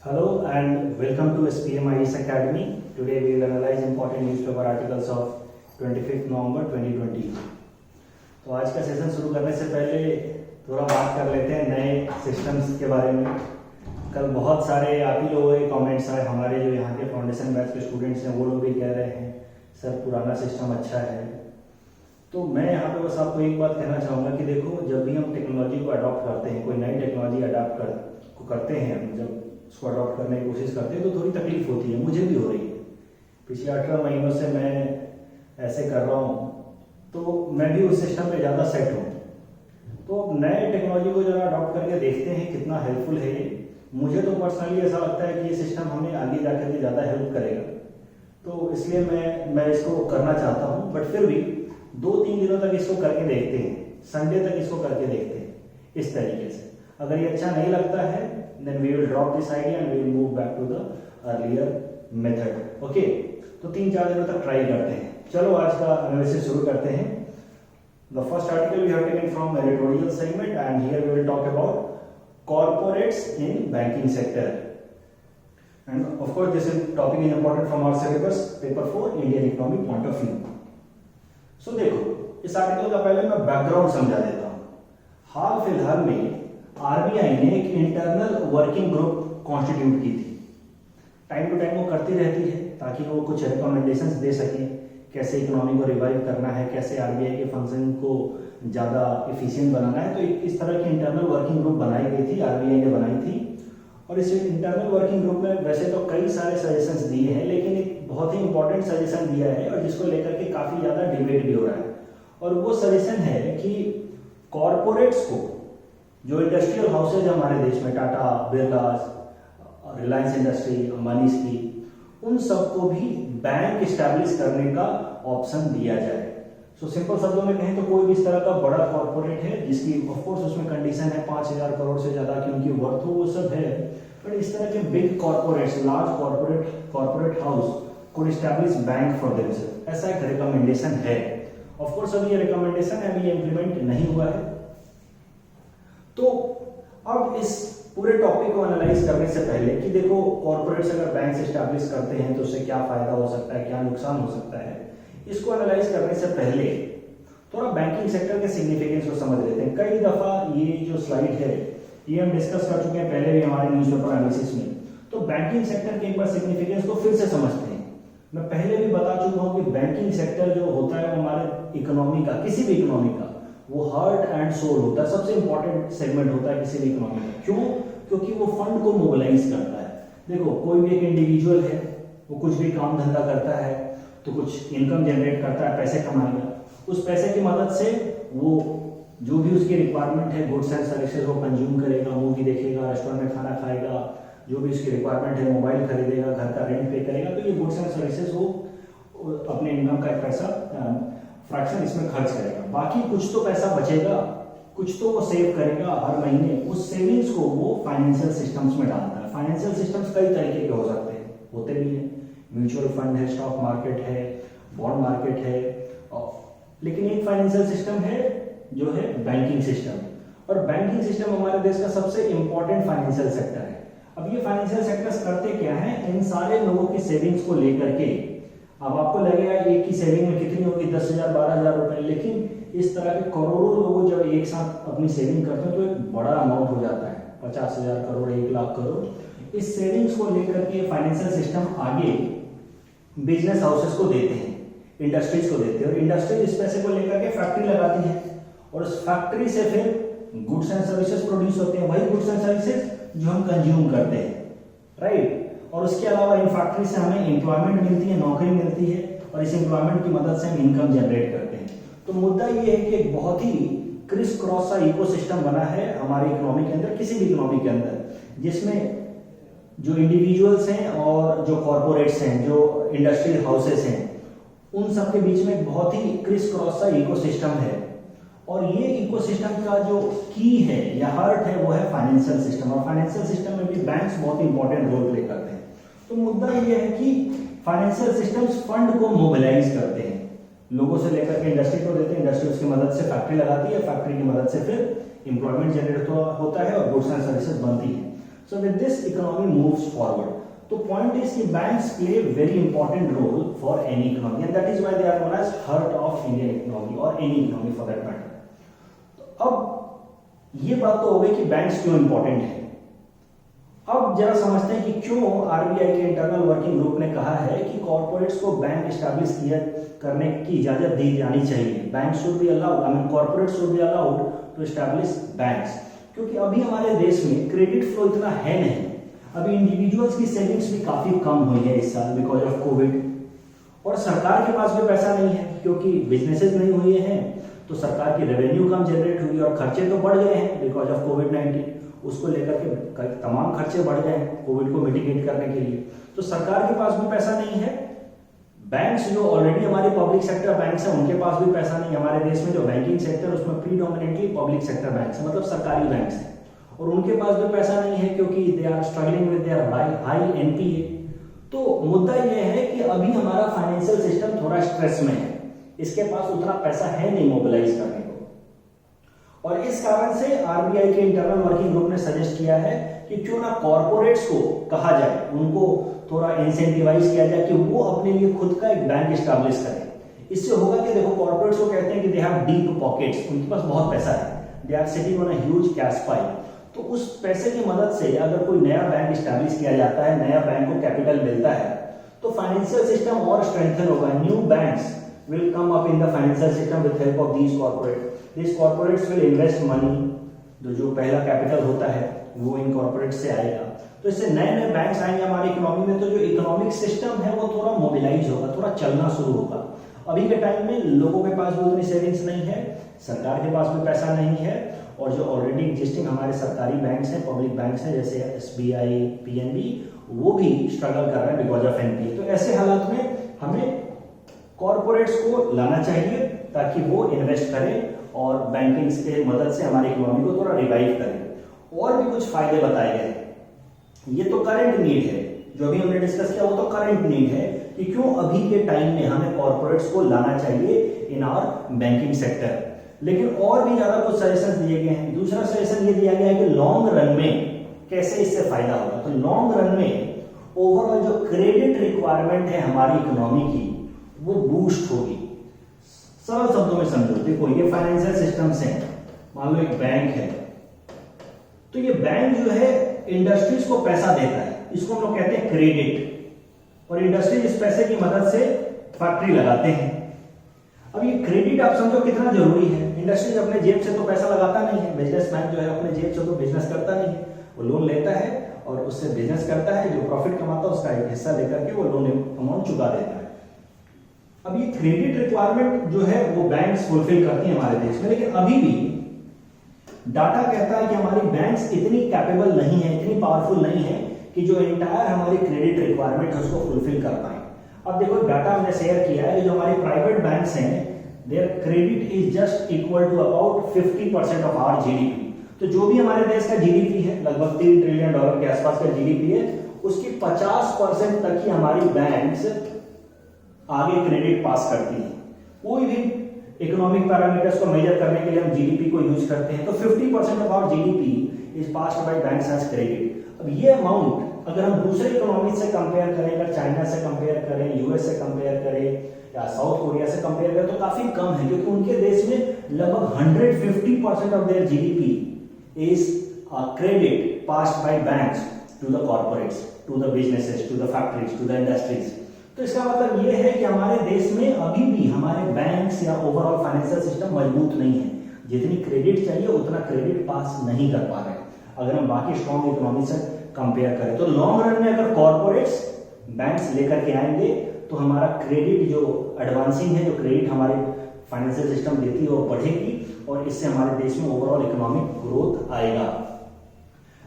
Hello and welcome to SPMIS Academy. Today we will analyze important newspaper articles of 25th November 2020. तो आज का session शुरू करने से पहले थोड़ा बात कर लेते हैं नए सिस्टम्स के बारे में। कल बहुत सारे आप ही लोगों के कमेंट्स आए, हमारे जो यहाँ के फाउंडेशन बैच के स्टूडेंट्स हैं वो लोग भी कह रहे हैं सर पुराना सिस्टम अच्छा है। तो मैं यहाँ पे बस आपको एक बात कहना चाहूँगा कि देखो, जब भी हम टेक्नोलॉजी को अडॉप्ट करते हैं, कोई नई टेक्नोलॉजी करते हैं, हम जब उसको अडॉप्ट करने की कोशिश करते हैं तो थोड़ी तकलीफ होती है, मुझे भी हो रही है। पिछले 18 महीनों से मैं ऐसे कर रहा हूँ तो मैं भी उस सिस्टम पे ज़्यादा सेट हूँ। तो नए टेक्नोलॉजी को जरा अडॉप्ट करके देखते हैं कितना हेल्पफुल है ये। मुझे तो पर्सनली ऐसा लगता है कि ये सिस्टम हमें आगे जाकर भी ज़्यादा हेल्प करेगा, तो इसलिए मैं इसको करना चाहता हूँ। बट फिर भी 2-3 दिनों तक इसको करके देखते हैं, संडे तक इसको करके देखते हैं इस तरीके से। अगर ये अच्छा नहीं लगता है then we will drop this idea and we will move back to the earlier method. Okay? तो 3-4 दिनों तक ट्राई करते हैं। चलो आज का एनालिसिस शुरू करते हैं। The first article we have taken from editorial segment and here we will talk about corporates in banking sector. And of course this topic is important from our syllabus paper 4 Indian economic point of view. So देखो, इस article का पहले मैं background समझा देता हूँ। हाल फिलहाल में आरबीआई ने एक इंटरनल वर्किंग ग्रुप कॉन्स्टिट्यूट की थी। टाइम टू टाइम वो करती रहती है ताकि वो कुछ रिकमेंडेशंस दे सके, कैसे इकोनॉमी को रिवाइव करना है, कैसे आरबीआई के फंक्शन को ज़्यादा एफिशिएंट बनाना है। तो इस तरह की इंटरनल वर्किंग ग्रुप बनाई गई थी, आरबीआई ने बनाई थी। और इस इंटरनल वर्किंग ग्रुप में वैसे तो कई सारे सजेशंस दिए हैं, लेकिन एक बहुत ही इंपॉर्टेंट सजेशन दिया है और जिसको लेकर के काफ़ी ज़्यादा डिबेट भी हो रहा है। और वो सजेशन है कि कॉरपोरेट्स को, जो इंडस्ट्रियल हाउसेज हमारे देश में, टाटा, बिरला, रिलायंस इंडस्ट्री, अंबानीज की, उन सबको भी बैंक इस्टेब्लिश करने का ऑप्शन दिया जाए। सो सिंपल शब्दों में कहें तो कोई भी इस तरह का बड़ा कॉर्पोरेट है जिसकी ऑफ कोर्स उसमें कंडीशन है 5000 करोड़ से ज़्यादा की उनकी वर्थ हो, वो सब है। बट इस तरह के big corporates, large corporate house could establish bank for themselves, ऐसा एक रिकमेंडेशन है। ऑफ कोर्स अभी ये रिकमेंडेशन है, अभी ये इम्प्लीमेंट नहीं हुआ है। तो अब इस पूरे टॉपिक को एनालाइज करने से पहले कि देखो, कॉर्पोरेट्स अगर बैंक एस्टैब्लिश करते हैं तो उससे क्या फायदा हो सकता है, क्या नुकसान हो सकता है, इसको एनालाइज करने से पहले थोड़ा बैंकिंग सेक्टर के सिग्निफिकेंस को समझ लेते हैं। कई दफा ये जो स्लाइड है ये हम डिस्कस कर चुके हैं पहले भी हमारे न्यूज़पेपर एनालिसिस में। तो बैंकिंग सेक्टर के एक बार सिग्निफिकेंस को फिर से समझते हैं। मैं पहले भी बता चुका हूँ कि बैंकिंग सेक्टर जो होता है वो हमारे इकोनॉमी का, किसी भी इकोनॉमी का, वो हार्ट एंड सोल होता है, सबसे इंपॉर्टेंट सेगमेंट होता है किसी भी इकोनॉमी का। क्यों? क्योंकि वो फंड को मोबिलाइज करता है। देखो, कोई भी एक इंडिविजुअल है, वो कुछ भी काम धंधा करता है तो कुछ इनकम जनरेट करता है, पैसे कमाएगा। उस पैसे की मदद से वो जो भी उसकी रिक्वायरमेंट है, गुड्स एंड सर्विसेज वो कंज्यूम करेगा, मूवी देखेगा, रेस्टोरेंट में खाना खाएगा, जो भी उसकी रिक्वायरमेंट है, मोबाइल खरीदेगा, घर का रेंट पे करेगा। तो ये गुड्स एंड सर्विसेज वो अपने इनकम का एक पैसा फ्रैक्शन इसमें खर्च करेगा। बाकी कुछ तो पैसा बचेगा, कुछ तो वो सेव करेगा हर महीने। उस सेविंग्स को वो फाइनेंशियल सिस्टम्स में डालता है। फाइनेंशियल सिस्टम्स कई तरीके के हो सकते हैं, होते भी हैं। म्यूचुअल फंड है, स्टॉक मार्केट है, बॉन्ड मार्केट है, लेकिन एक फाइनेंशियल सिस्टम है जो है बैंकिंग सिस्टम। और बैंकिंग सिस्टम हमारे देश का सबसे इंपॉर्टेंट फाइनेंशियल सेक्टर है। अब ये फाइनेंशियल सेक्टर्स करते क्या है, इन सारे लोगों की सेविंग्स को लेकर के, अब आपको लगेगा एक की सेविंग में कितनी होगी, 10,000 12,000 रुपए, लेकिन इस तरह के करोड़ों लोग जब एक साथ अपनी सेविंग करते हैं तो एक बड़ा अमाउंट हो जाता है, 50,000 करोड़, 1 लाख करोड़। इस सेविंग्स को लेकर के फाइनेंशियल सिस्टम आगे बिजनेस हाउसेस को देते हैं, इंडस्ट्रीज को देते हैं, और इंडस्ट्रीज इस पैसे को लेकर के फैक्ट्री लगाती है और उस फैक्ट्री से फिर गुड्स एंड सर्विसेज प्रोड्यूस होते हैं, वही गुड्स एंड सर्विसेज जो हम कंज्यूम करते हैं, राइट। और उसके अलावा इन फैक्ट्री से हमें एम्प्लॉयमेंट मिलती है, नौकरी मिलती है, और इस एम्प्लॉयमेंट की मदद से हम इनकम जनरेट करते हैं। तो मुद्दा ये है कि एक बहुत ही क्रिस क्रॉस सा इकोसिस्टम बना है हमारी इकोनॉमी के अंदर, किसी भी इकोनॉमी के अंदर, जिसमें जो इंडिविजुअल्स हैं और जो कॉर्पोरेट्स हैं, जो इंडस्ट्रियल हाउसेस हैं, उन सब के बीच में एक बहुत ही क्रिस क्रॉस सा इकोसिस्टम है। और ये इकोसिस्टम का जो की है या हार्ट है वो है फाइनेंशियल सिस्टम। और फाइनेंशियल सिस्टम में भी बैंक्स बहुत इंपॉर्टेंट रोल प्ले करते हैं। तो मुद्दा ये है कि फाइनेंशियल सिस्टम्स फंड को मोबिलाइज करते हैं, लोगों से लेकर के इंडस्ट्री को देते हैं, इंडस्ट्री उसकी मदद से फैक्ट्री लगाती है, फैक्ट्री की मदद से फिर एम्प्लॉयमेंट जनरेट होता है और गुड्स एंड सर्विसेज बनती है। So with this, economy moves forward. तो point is कि banks play a very important role for any economy, and that is why they are known as heart of Indian economy or any economy for that matter. तो अब ये बात तो हो गई कि banks क्यों important है। अब जरा समझते हैं कि क्यों आरबीआई के इंटरनल वर्किंग ग्रुप ने कहा है कि कॉर्पोरेट्स को बैंक एस्टैब्लिश करने की इजाजत दी जानी चाहिए। Bank should be allowed, I mean corporate should be allowed to establish banks, क्योंकि अभी हमारे देश में क्रेडिट फ्लो इतना है नहीं। अभी इंडिविजुअल्स की सेविंग्स भी काफी कम हुई है इस साल बिकॉज ऑफ कोविड, और सरकार के पास भी पैसा नहीं है क्योंकि बिजनेसेस नहीं हुए हैं, तो सरकार की रेवेन्यू कम जनरेट हुई और खर्चे तो बढ़ गए हैं बिकॉज ऑफ कोविड-19। उसको लेकर के तमाम खर्चे बढ़ गए हैं कोविड को मिटिगेट करने के लिए, तो सरकार के पास भी पैसा नहीं है। बैंक्स जो ऑलरेडी हमारे पब्लिक सेक्टर बैंक्स हैं उनके पास भी पैसा नहीं। हमारे देश में जो बैंकिंग सेक्टर उसमें प्रीडोमिनेटली पब्लिक सेक्टर बैंक्स हैं, मतलब सरकारी बैंक्स हैं, और उनके पास भी पैसा नहीं है क्योंकि they are struggling with their high NPA. तो मुद्दा यह है कि अभी हमारा फाइनेंशियल सिस्टम थोड़ा स्ट्रेस में है, इसके पास उतना पैसा है नहीं मोबिलाइज करने को, और इस कारण से आरबीआई के इंटरनल वर्किंग ग्रुप ने सजेस्ट किया है कि क्यों ना कॉर्पोरेट्स को कहा जाए, उनको थोड़ा इंसेंटिवाइज किया जाए कि वो अपने लिए खुद का एक बैंक एस्टैब्लिश करें। इससे होगा कि देखो कॉर्पोरेट्स को कहते हैं कि दे हैव डीप पॉकेट्स, उनके पास बहुत पैसा है, they are sitting on a huge cash pile, तो उस पैसे की मदद से अगर कोई नया बैंक एस्टैब्लिश किया जाता है, नया बैंक को कैपिटल मिलता है, तो फाइनेंशियल सिस्टम और स्ट्रेंथन होगा। New banks will come up in the financial system with help of these corporates. These corporates will invest money, जो पहला कैपिटल होता है वो इन कॉर्पोरेट से आएगा, तो इससे नए नए बैंक्स आएंगे हमारी इकोनॉमी में, तो जो इकोनॉमिक सिस्टम है वो थोड़ा मोबिलाइज होगा, थोड़ा चलना शुरू होगा। अभी के टाइम में लोगों के पास भी उतनी सेविंग्स नहीं है, सरकार के पास भी पैसा नहीं है, और जो ऑलरेडी एग्जिस्टिंग हमारे सरकारी बैंक्स हैं, पब्लिक बैंक्स हैं जैसे एसबीआई, पीएनबी, वो भी स्ट्रगल कर रहे हैं बिकॉज ऑफ एनपीए। तो ऐसे हालात में हमें कॉर्पोरेट्स को लाना चाहिए ताकि वो इन्वेस्ट करें और बैंकिंग के मदद से हमारी इकोनॉमी को थोड़ा रिवाइव करें। और भी कुछ फायदे बताए गए। ये तो करंट नीड है, जो अभी हमने डिस्कस किया वो तो करंट नीड है कि क्यों अभी के टाइम में हमें कॉर्पोरेट्स को लाना चाहिए इन आवर बैंकिंग सेक्टर। लेकिन और भी ज्यादा कुछ सजेशन दिए गए हैं। दूसरा सजेशन ये दिया गया है कि लॉन्ग रन में कैसे इससे फायदा होगा। तो लॉन्ग रन में ओवरऑल जो क्रेडिट रिक्वायरमेंट है हमारी इकोनॉमी की वो बूस्ट होगी। सरल शब्दों में समझो, देखो ये फाइनेंशियल सिस्टम्स हैं, मान लो एक बैंक है, तो ये बैंक जो है इंडस्ट्रीज को पैसा देता है, इसको हम लोग कहते हैं क्रेडिट, और इंडस्ट्रीज इस पैसे की मदद से फैक्ट्री लगाते हैं। अब ये क्रेडिट आप समझो कितना जरूरी है। इंडस्ट्रीज अपने जेब से तो पैसा लगाता नहीं है, बिजनेसमैन जो है अपने जेब से तो बिजनेस करता नहीं है, वो लोन लेता है और उससे बिजनेस करता है, जो प्रॉफिट कमाता है उसका एक हिस्सा लेकर के वो लोन अमाउंट चुका देता है। अब ये क्रेडिट रिक्वायरमेंट जो है वो बैंक्स फुलफिल करती हैं हमारे देश में, लेकिन अभी भी डाटा कहता है कि हमारी बैंक्स इतनी कैपेबल नहीं है, इतनी पावरफुल नहीं है कि जो एंटायर हमारी क्रेडिट रिक्वायरमेंट है उसको फुलफिल कर पाए। अब देखो डाटा हमने शेयर किया है, जो हमारे प्राइवेट बैंक्स हैं their credit is just equal to about 50% of our GDP. तो जो भी हमारे देश का जीडीपी है, लगभग $3 ट्रिलियन के आसपास का जीडीपी है, उसकी 50% तक ही हमारी बैंक्स आगे क्रेडिट पास करती हैं। कोई भी इकोनॉमिक पैरामीटर्स को मेजर करने के लिए हम जीडीपी को यूज करते हैं, तो 50% of our GDP is passed by banks as credit. अब ये अमाउंट अगर हम दूसरे इकोनॉमी से कंपेयर करें, अगर चाइना से कंपेयर करें, यूएस से कंपेयर करें या साउथ कोरिया से कंपेयर करें, तो काफी कम है, क्योंकि उनके देश में लगभग 150% of their GDP is credit passed by banks to the corporates, to the businesses, to the factories, to the industries. तो इसका मतलब यह है कि हमारे देश में अभी भी हमारे बैंक्स या ओवरऑल फाइनेंशियल सिस्टम मजबूत नहीं है, जितनी क्रेडिट चाहिए उतना क्रेडिट पास नहीं कर पा रहे अगर हम बाकी स्ट्रॉन्ग इकोनॉमी से कंपेयर करें। तो लॉन्ग रन में अगर कॉर्पोरेट्स बैंक्स लेकर के आएंगे तो हमारा क्रेडिट जो एडवांसिंग है, जो क्रेडिट हमारे फाइनेंशियल सिस्टम देती है वो बढ़ेगी, और इससे हमारे देश में ओवरऑल इकोनॉमिक ग्रोथ आएगा।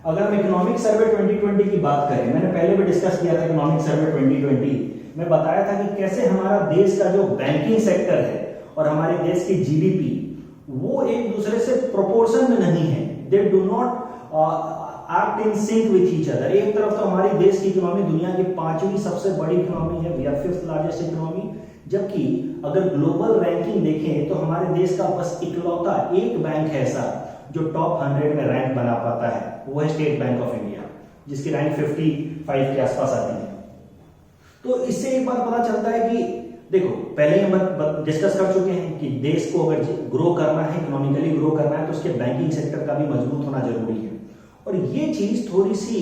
अगर हम इकोनॉमिक सर्वे 2020 की बात करें, मैंने पहले भी डिस्कस किया था इकोनॉमिक सर्वे 2020 में, बताया था कि कैसे हमारा देश का जो बैंकिंग सेक्टर है और हमारे देश की जीडीपी वो एक दूसरे से प्रोपोर्शन में नहीं है, they do not act in sync with each other. एक तरफ तो हमारे देश की इकोनॉमी दुनिया की 5वीं सबसे बड़ी इकोनॉमी है, we are 5th largest economy, जबकि अगर ग्लोबल रैंकिंग देखें तो हमारे देश का बस इकलौता एक बैंक है ऐसा जो टॉप 100 में रैंक बना पाता है, वो है स्टेट बैंक ऑफ इंडिया। जिसकी रैंक 55 के आसपास आती है। तो इससे एक बात पता चलता है कि देखो, पहले ही हम डिस्कस कर चुके हैं कि देश को अगर ग्रो करना है, इकोनॉमिकली ग्रो करना है, तो उसके बैंकिंग सेक्टर का भी मजबूत होना जरूरी है। और ये चीज थोड़ी सी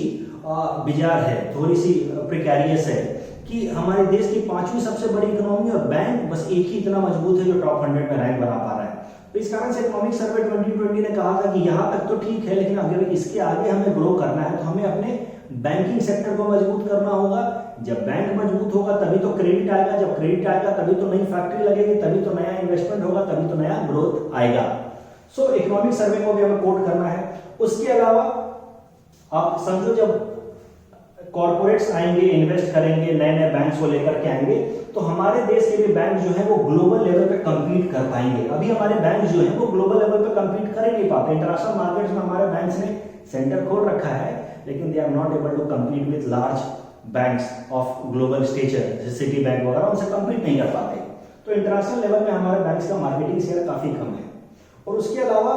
बिजार है, थोड़ी सी प्रिकैरियस है कि हमारे देश की 5वीं सबसे बड़ी इकोनॉमी और बैंक बस एक ही इतना मजबूत है जो टॉप 100 में रैंक बना पा रहा है। तो इस कारण से इकोनॉमिक सर्वे 2020 ने कहा था कि यहाँ तक तो ठीक है, लेकिन अगर इसके आगे हमें ग्रो करना है तो हमें अपने बैंकिंग सेक्टर को मजबूत करना होगा। जब बैंक मजबूत होगा तभी तो क्रेडिट आएगा, जब क्रेडिट आएगा तभी तो नई फैक्ट्री लगेगी, तभी तो नया इन्वेस्टमेंट होगा, तभी तो नया ग्रोथ आएगा। सो इकोनॉमिक सर्वे को भी हमें कोट करना है। उसके अलावा आप समझो, जब कॉर्पोरेट्स आएंगे, इन्वेस्ट करेंगे, नए नए बैंक्स को लेकर के आएंगे, तो हमारे देश के भी बैंक जो है वो ग्लोबल लेवल पे compete कर पाएंगे। अभी हमारे बैंक जो है वो ग्लोबल लेवल पे compete कर ही नहीं पाते। इंटरनेशनल मार्केट्स में हमारे बैंक्स ने सेंटर खोल रखा है, लेकिन they are not able to compete with large banks of global stature, जैसे सिटी बैंक वगैरह, उनसे compete नहीं कर पाते। तो इंटरनेशनल लेवल में हमारे बैंक्स का मार्केटिंग शेयर काफी कम है। और उसके अलावा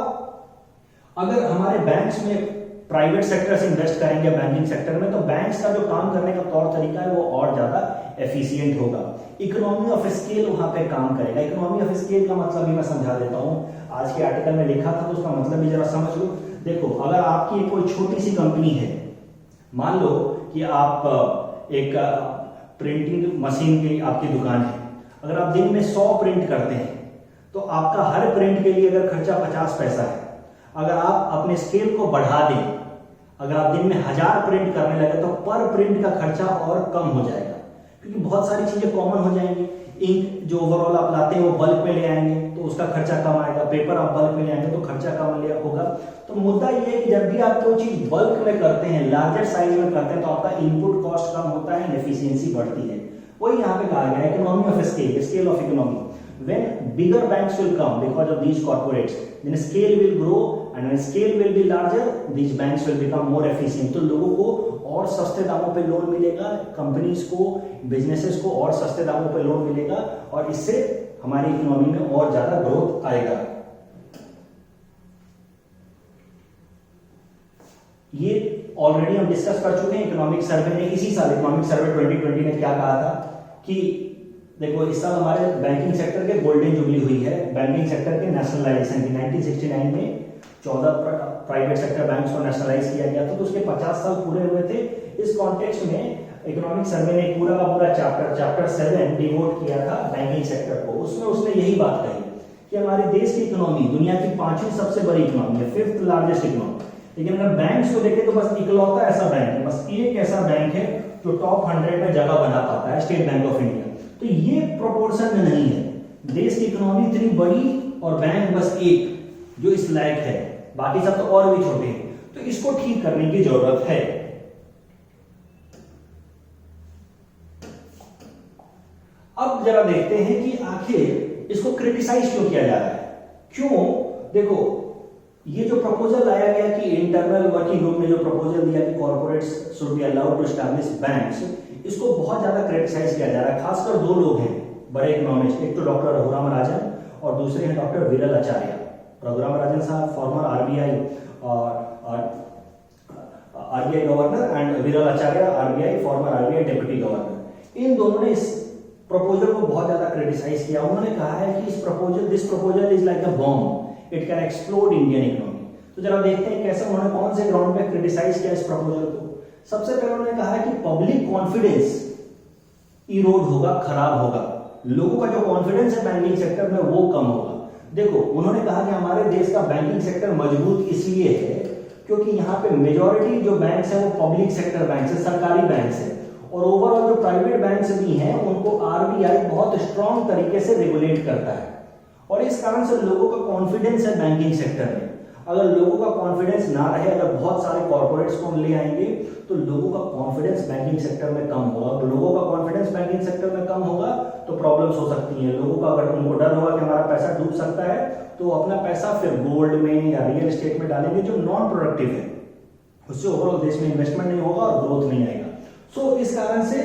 अगर हमारे बैंक्स में प्राइवेट सेक्टर से इन्वेस्ट करेंगे बैंकिंग सेक्टर में, तो बैंक्स का जो काम करने का तौर तरीका है वो और ज्यादा एफिशिएंट होगा। इकोनॉमी ऑफ स्केल वहां पे काम करेगा। इकोनॉमी ऑफ स्केल का मतलब भी मैं समझा देता हूं, आज के आर्टिकल में लिखा था तो उसका मतलब भी जरा समझ लो। देखो, अगर आपकी कोई छोटी सी कंपनी है, मान लो कि आप एक प्रिंटिंग मशीन की आपकी दुकान है, अगर आप दिन में 100 प्रिंट करते हैं तो आपका हर प्रिंट के लिए अगर खर्चा 50 पैसा है, अगर आप अपने स्केल को बढ़ा दें, अगर आप दिन में 1000 प्रिंट करने लगे तो पर प्रिंट का खर्चा और कम हो जाएगा, क्योंकि बहुत सारी चीजें कॉमन हो जाएंगी। इंक जो ओवरऑल आप लाते हैं वो बल्क में ले आएंगे तो उसका खर्चा कम आएगा, पेपर आप बल्क में ले आएंगे तो खर्चा कम ले होगा। तो मुद्दा ये है कि जब भी आप कोई चीज बल्क में करते हैं, लार्जर साइज में करते हैं, तो आपका इनपुट कॉस्ट कम होता है, एफिशिएंसी बढ़ती है। वही यहाँ पे कहा गया है, economy of scale, scale of economy. When bigger banks will come because of these corporates, then scale will grow, and when scale will be larger, these banks will become more efficient. तो लोगों को और सस्ते दामों पे loan मिलेगा, companies को, businesses को और सस्ते दामों पे लोन मिलेगा, और इससे हमारी इकोनॉमी में और ज्यादा ग्रोथ आएगा। ये ऑलरेडी हम डिस्कस कर चुके हैं। इकोनॉमिक सर्वे ने इसी साल, इकोनॉमिक सर्वे 2020 ने क्या कहा था कि देखो, इस साल हमारे बैंकिंग सेक्टर के गोल्डन जुबली हुई है। बैंकिंग सेक्टर के नेशनलाइजेशन की 1969 में 14 प्राइवेट सेक्टर बैंक्स को नेशनलाइज किया गया था, तो उसके 50 साल पूरे हुए थे। इस कॉन्टेक्स्ट में इकोनॉमिक सर्वे ने पूरा का पूरा चैप्टर 7 डिवोट किया था बैंकिंग सेक्टर को। उसमें उसने यही बात कही कि हमारे देश की इकोनॉमी दुनिया की 5वीं सबसे बड़ी इकोनॉमी है, 5th लार्जेस्ट इकोनॉमी, लेकिन अगर बैंक्स को देखें तो बस इकलौता ऐसा बैंक है, बस एक ऐसा बैंक है जो टॉप 100 में जगह बना पाता है, स्टेट बैंक ऑफ इंडिया। तो ये प्रोपोर्शन में नहीं है। देश की इकोनॉमी इतनी बड़ी और बैंक बस एक जो इस लायक है, बाकी सब तो और भी छोटे हैं। तो इसको ठीक करने की जरूरत है। अब जरा देखते हैं कि आखिर इसको क्रिटिसाइज क्यों किया जा रहा है, क्यों। देखो, ये जो प्रपोजल लाया गया कि इंटरनल वर्किंग ग्रुप ने जो प्रपोजल दिया कि corporates should be allowed to establish banks, इसको बहुत ज्यादा क्रिटिसाइज किया जा रहा है। खासकर 2 लोग हैं बड़े इकोनॉमिस्ट, एक तो डॉक्टर रघुराम राजन और दूसरे हैं डॉक्टर विरल आचार्य। रघुराम राजन साहब farmer RBI governor and Viral Acharya RBI former RBI deputy governor. इन दोनों ने इस प्रपोजल को बहुत ज्यादा क्रिटिसाइज किया। उन्होंने कहा है कि this proposal is like a bomb, it can explode Indian economy. तो जरा देखते हैं कैसे उन्होंने कौन से ग्राउंड पे क्रिटिसाइज किया इस प्रपोजल को। सबसे पहले उन्होंने कहा है कि पब्लिक कॉन्फिडेंस इरोड होगा, खराब होगा, लोगों का जो कॉन्फिडेंस है बैंकिंग सेक्टर में वो कम होगा। देखो, उन्होंने कहा कि हमारे देश का बैंकिंग सेक्टर मजबूत इसलिए है क्योंकि यहाँ पे मेजॉरिटी जो बैंक्स हैं वो पब्लिक सेक्टर बैंक है, सरकारी बैंक है, और ओवरऑल जो प्राइवेट बैंक्स भी हैं उनको आरबीआई बहुत स्ट्रॉन्ग तरीके से रेगुलेट करता है, और इस कारण से लोगों का कॉन्फिडेंस है बैंकिंग सेक्टर में। अगर लोगों का कॉन्फिडेंस ना रहे, अगर बहुत सारे कॉर्पोरेट्स को ले आएंगे तो लोगों का कॉन्फिडेंस बैंकिंग सेक्टर में कम होगा। तो लोगों का कॉन्फिडेंस बैंकिंग सेक्टर में कम होगा तो प्रॉब्लम्स हो सकती हैं। लोगों का अगर उनको डर होगा कि हमारा पैसा डूब सकता है तो अपना पैसा फिर गोल्ड में या रियल एस्टेट में डालेंगे जो नॉन प्रोडक्टिव है, उससे ओवरऑल देश में इन्वेस्टमेंट नहीं होगा और ग्रोथ नहीं आएगा। सो इस कारण से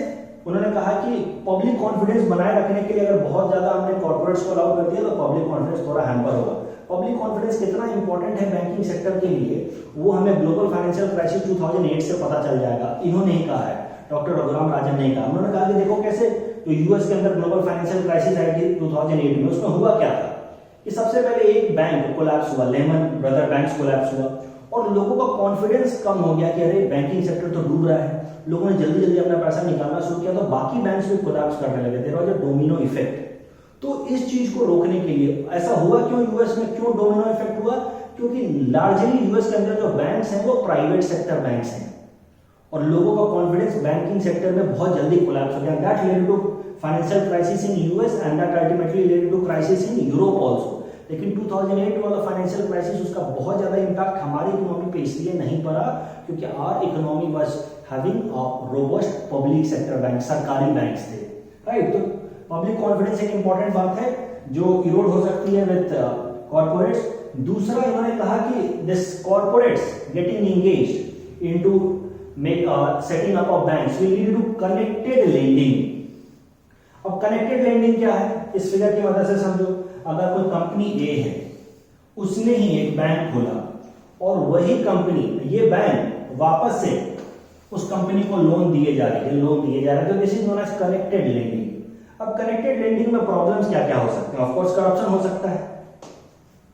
उन्होंने कहा कि पब्लिक कॉन्फिडेंस बनाए रखने के लिए अगर बहुत ज्यादा हमने कॉर्पोरेट्स को अलाउ कर दिया तो पब्लिक कॉन्फिडेंस थोड़ा हैम्पर होगा। पब्लिक कॉन्फिडेंस कितना इंपॉर्टेंट है बैंकिंग सेक्टर के लिए वो हमें ग्लोबल फाइनेंशियल क्राइसिस 2008 से पता चल जाएगा। इन्होंने ही कहा है, डॉक्टर रघुराम राजन ने कहा। उन्होंने कहा कि देखो कैसे जो यूएस के अंदर ग्लोबल फाइनेंशियल क्राइसिस आई थी 2008 में, उसमें हुआ क्या था कि सबसे पहले एक बैंक कोलैप्स हुआ, लेमन ब्रदर बैंक कोलैप्स हुआ और लोगों का कॉन्फिडेंस कम हो गया कि अरे बैंकिंग सेक्टर तो डूब रहा है। लोगों ने जल्दी जल्दी अपना पैसा निकालना शुरू किया तो बाकी बैंक्स भी कोलैप्स करने लगे। There was a domino effect. तो इस चीज को रोकने के लिए ऐसा हुआ क्यों यूएस में, क्यों डोमिनो इफेक्ट हुआ? क्योंकि लार्जली यूएस के अंदर जो बैंक्स हैं वो प्राइवेट सेक्टर बैंक्स हैं और लोगों का कॉन्फिडेंस बैंकिंग सेक्टर में बहुत जल्दी कोलैप्स हो गया। That led to financial crisis in US and that ultimately led to crisis in Europe also. लेकिन 2008 वाला फाइनेंशियल क्राइसिस उसका बहुत ज्यादा इंपैक्ट हमारी इकोनॉमी पे इसलिए नहीं पड़ा क्योंकि our economy was having a robust public sector bank, सरकारी बैंक्स थे, राइट। तो पब्लिक कॉन्फिडेंस एक इंपॉर्टेंट बात है जो इरोड हो सकती है विद कॉर्पोरेट्स। दूसरा इन्होंने कहा कि this corporates getting engaged into make setting up of banks will lead to connected lending. अब कनेक्टेड लेंडिंग क्या है इस फिगर की मदद से समझो। अगर कोई कंपनी ए है, उसने ही एक बैंक खोला और वही कंपनी, ये बैंक वापस से उस कंपनी को लोन दिए जा रहे हैं, तो this is known as connected lending. अब कनेक्टेड लेंडिंग में प्रॉब्लम्स क्या क्या हो सकते हैं? ऑफ कोर्स करप्शन हो सकता है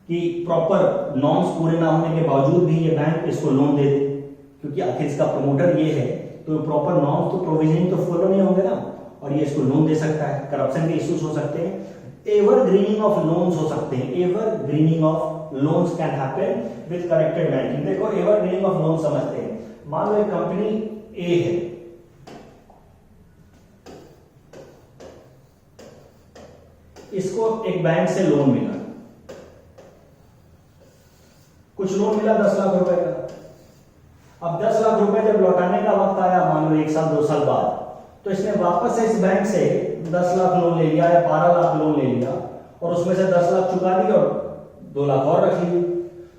कि प्रॉपर नॉर्म्स पूरे ना होने के बावजूद भी ये बैंक इसको लोन दे दे, क्योंकि आखिर इसका प्रमोटर ये है तो प्रॉपर नॉर्म्स तो प्रोविजनिंग तो फॉलो नहीं होंगे ना, और ये इसको लोन दे सकता है। करप्शन के इश्यूज हो सकते हैं, एवरग्रीनिंग ऑफ लोन्स हो सकते हैं। Evergreening of loans can happen with connected banking. देखो एवरग्रीनिंग ऑफ लोन समझते हैं। मान लो एक कंपनी ए है, इसको एक बैंक से लोन मिला, कुछ लोन मिला 10 लाख रुपए का। अब 10 लाख रुपए जब लौटाने का वक्त आया, मान लो 1 साल 2 साल बाद, तो इसने वापस से इस बैंक से 10 लाख लोन ले लिया या 12 लाख लोन ले लिया और उसमें से 10 लाख चुका दिए और 2 लाख और रख लिए।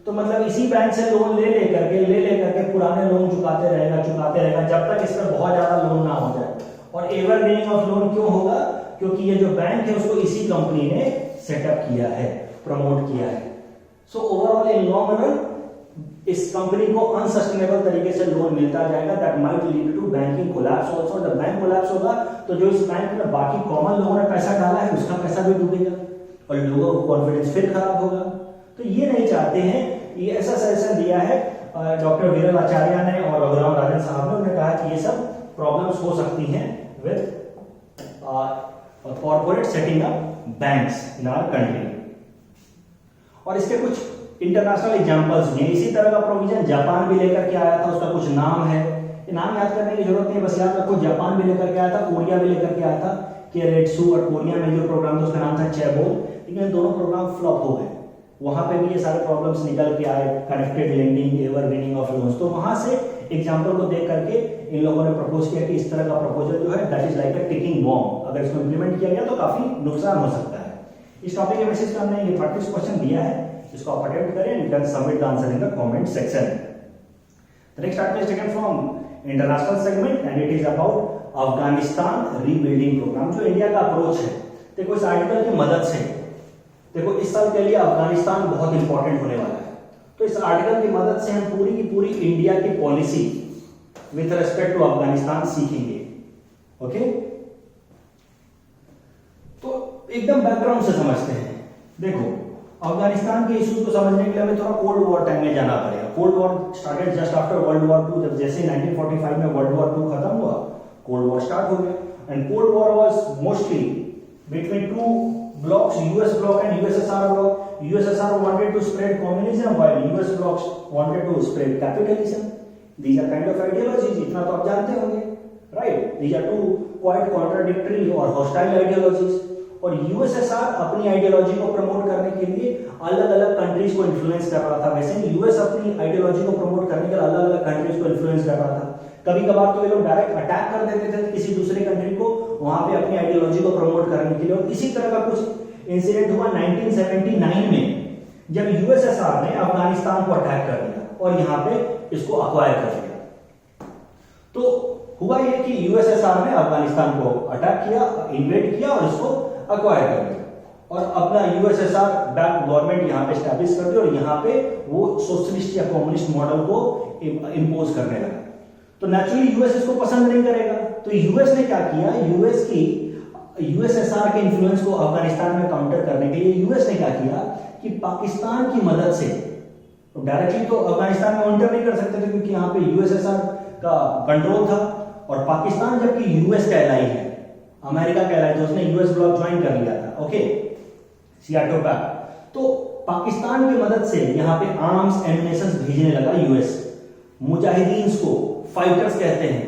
तो मतलब इसी बैंक से लोन ले लेकर के पुराने लोन चुकाते रहेगा जब तक इस पर बहुत ज्यादा लोन ना हो जाए। और एवरग्रीनिंग ऑफ लोन क्यों होगा? क्योंकि ये जो बैंक है उसको इसी कंपनी ने सेटअप किया है, प्रमोट किया है। So overall in long run इस कंपनी को अनसस्टेनेबल तरीके से लोन मिलता जाएगा। That might lead to banking collapse also. जब बैंक कोलैप्स होगा तो जो इस बैंक में बाकी कॉमन लोगों ने पैसा डाला है उसका पैसा भी डूबेगा और लोगों को कॉन्फिडेंस फिर खराब होगा। तो ये नहीं चाहते हैं। ये ऐसा सजेशन दिया है डॉक्टर विरल आचार्य ने और रघुराम राजन साहब ने। उन्होंने कहा कि ये सब प्रॉब्लम्स हो सकती हैं with corporate setting up banks in our country. और इसके कुछ इंटरनेशनल एग्जांपल्स भी हैं। इसी तरह का प्रोविजन जापान भी लेकर के आया था, उसका कुछ नाम है, ये नाम याद करने की जरूरत नहीं, बस याद रखो जापान भी लेकर के आया था, कोरिया भी लेकर के आया था केरेट्सू, और कोरिया में जो प्रोग्राम था उसका नाम था चेबोल। लेकिन दोनों प्रोग्राम फ्लॉप हो गए। वहां पे भी ये सारे प्रॉब्लम्स निकल के आए, connected lending, evergreening of loans. तो वहां से एग्जांपल को देख करके इन लोगों ने प्रपोज किया कि इस तरह का प्रपोजल जो है that is like a ticking bomb. अगर इसको इंप्लीमेंट किया गया तो काफी नुकसान हो सकता है। इस टॉपिक के बेसिस पे हमने ये प्रैक्टिस क्वेश्चन दिया है, इसको आप अटेम्प्ट करें and you can submit the answer in the comment section. The next article is taken from international segment and it is about Afghanistan rebuilding program. जो इंडिया का अप्रोच है, देखो इस आर्टिकल की मदद से, देखो इस साल के लिए अफगानिस्तान बहुत इंपॉर्टेंट होने वाला है। तो इस आर्टिकल की मदद से हम पूरी की पूरी इंडिया की policy with respect to Afghanistan सीखेंगे। ओके, तो एकदम बैकग्राउंड से समझते हैं। देखो अफगानिस्तान के इश्यूज को समझने के लिए हमें थोड़ा कोल्ड वॉर टाइम में जाना पड़ेगा। Cold war started just after world war 2। जब जैसे 1945 में वर्ल्ड वॉर 2 खत्म हुआ, कोल्ड वॉर स्टार्ट हो गया। And cold war was mostly between two blocks, US bloc and USSR bloc. USSR wanted to spread communism while US blocs wanted to spread capitalism. These are kind of ideologies. इतना तो आप जानते होंगे, right? These are two quite contradictory or hostile ideologies. और USSR अपनी ideology को promote करने के लिए अलग अलग कंट्रीज को इन्फ्लुएंस कर रहा था। वैसे ही यूएस अपनी आइडियोलॉजी को प्रमोट करने के लिए अलग अलग कंट्रीज को इन्फ्लुएंस कर रहा था। कभी कभार तो ये लोग डायरेक्ट अटैक कर देते थे किसी दूसरे कंट्री को वहां पे अपनी आइडियोलॉजी को प्रमोट करने के लिए। और इसी तरह का कुछ इंसिडेंट हुआ 1979 में, जब यूएसएसआर ने अफगानिस्तान को अटैक कर दिया और यहाँ पे इसको अक्वायर कर लिया। तो हुआ ये कि यूएसएसआर ने अफगानिस्तान को अटैक किया, इन्वेड किया और इसको अक्वायर कर लिया। और अपना यूएसएसआर बैक गवर्नमेंट यहाँ पे स्टैब्लिश कर दी और यहाँ पे वो सोशलिस्ट या कम्युनिस्ट मॉडल को इम्पोज करने लगा। तो नेचुरली यूएस इसको पसंद नहीं करेगा। तो यूएस ने क्या किया, यूएसएसआर के इन्फ्लुएंस को अफगानिस्तान में काउंटर करने के लिए यूएस ने क्या किया कि पाकिस्तान की मदद से, तो डायरेक्टली तो अफगानिस्तान में एंटर नहीं कर सकते थे क्योंकि यहाँ पे यूएसएसआर का कंट्रोल था, और पाकिस्तान जबकि यूएस कहलाई है, अमेरिका कहलाई, तो उसने यूएस ब्लॉक ज्वाइन कर लिया था, ओके, सियाटो पैक्ट। तो पाकिस्तान की मदद से यहाँ पे आर्म्स एमिनेशंस भेजने लगा यूएस। मुजाहिदीन को फाइटर्स कहते हैं,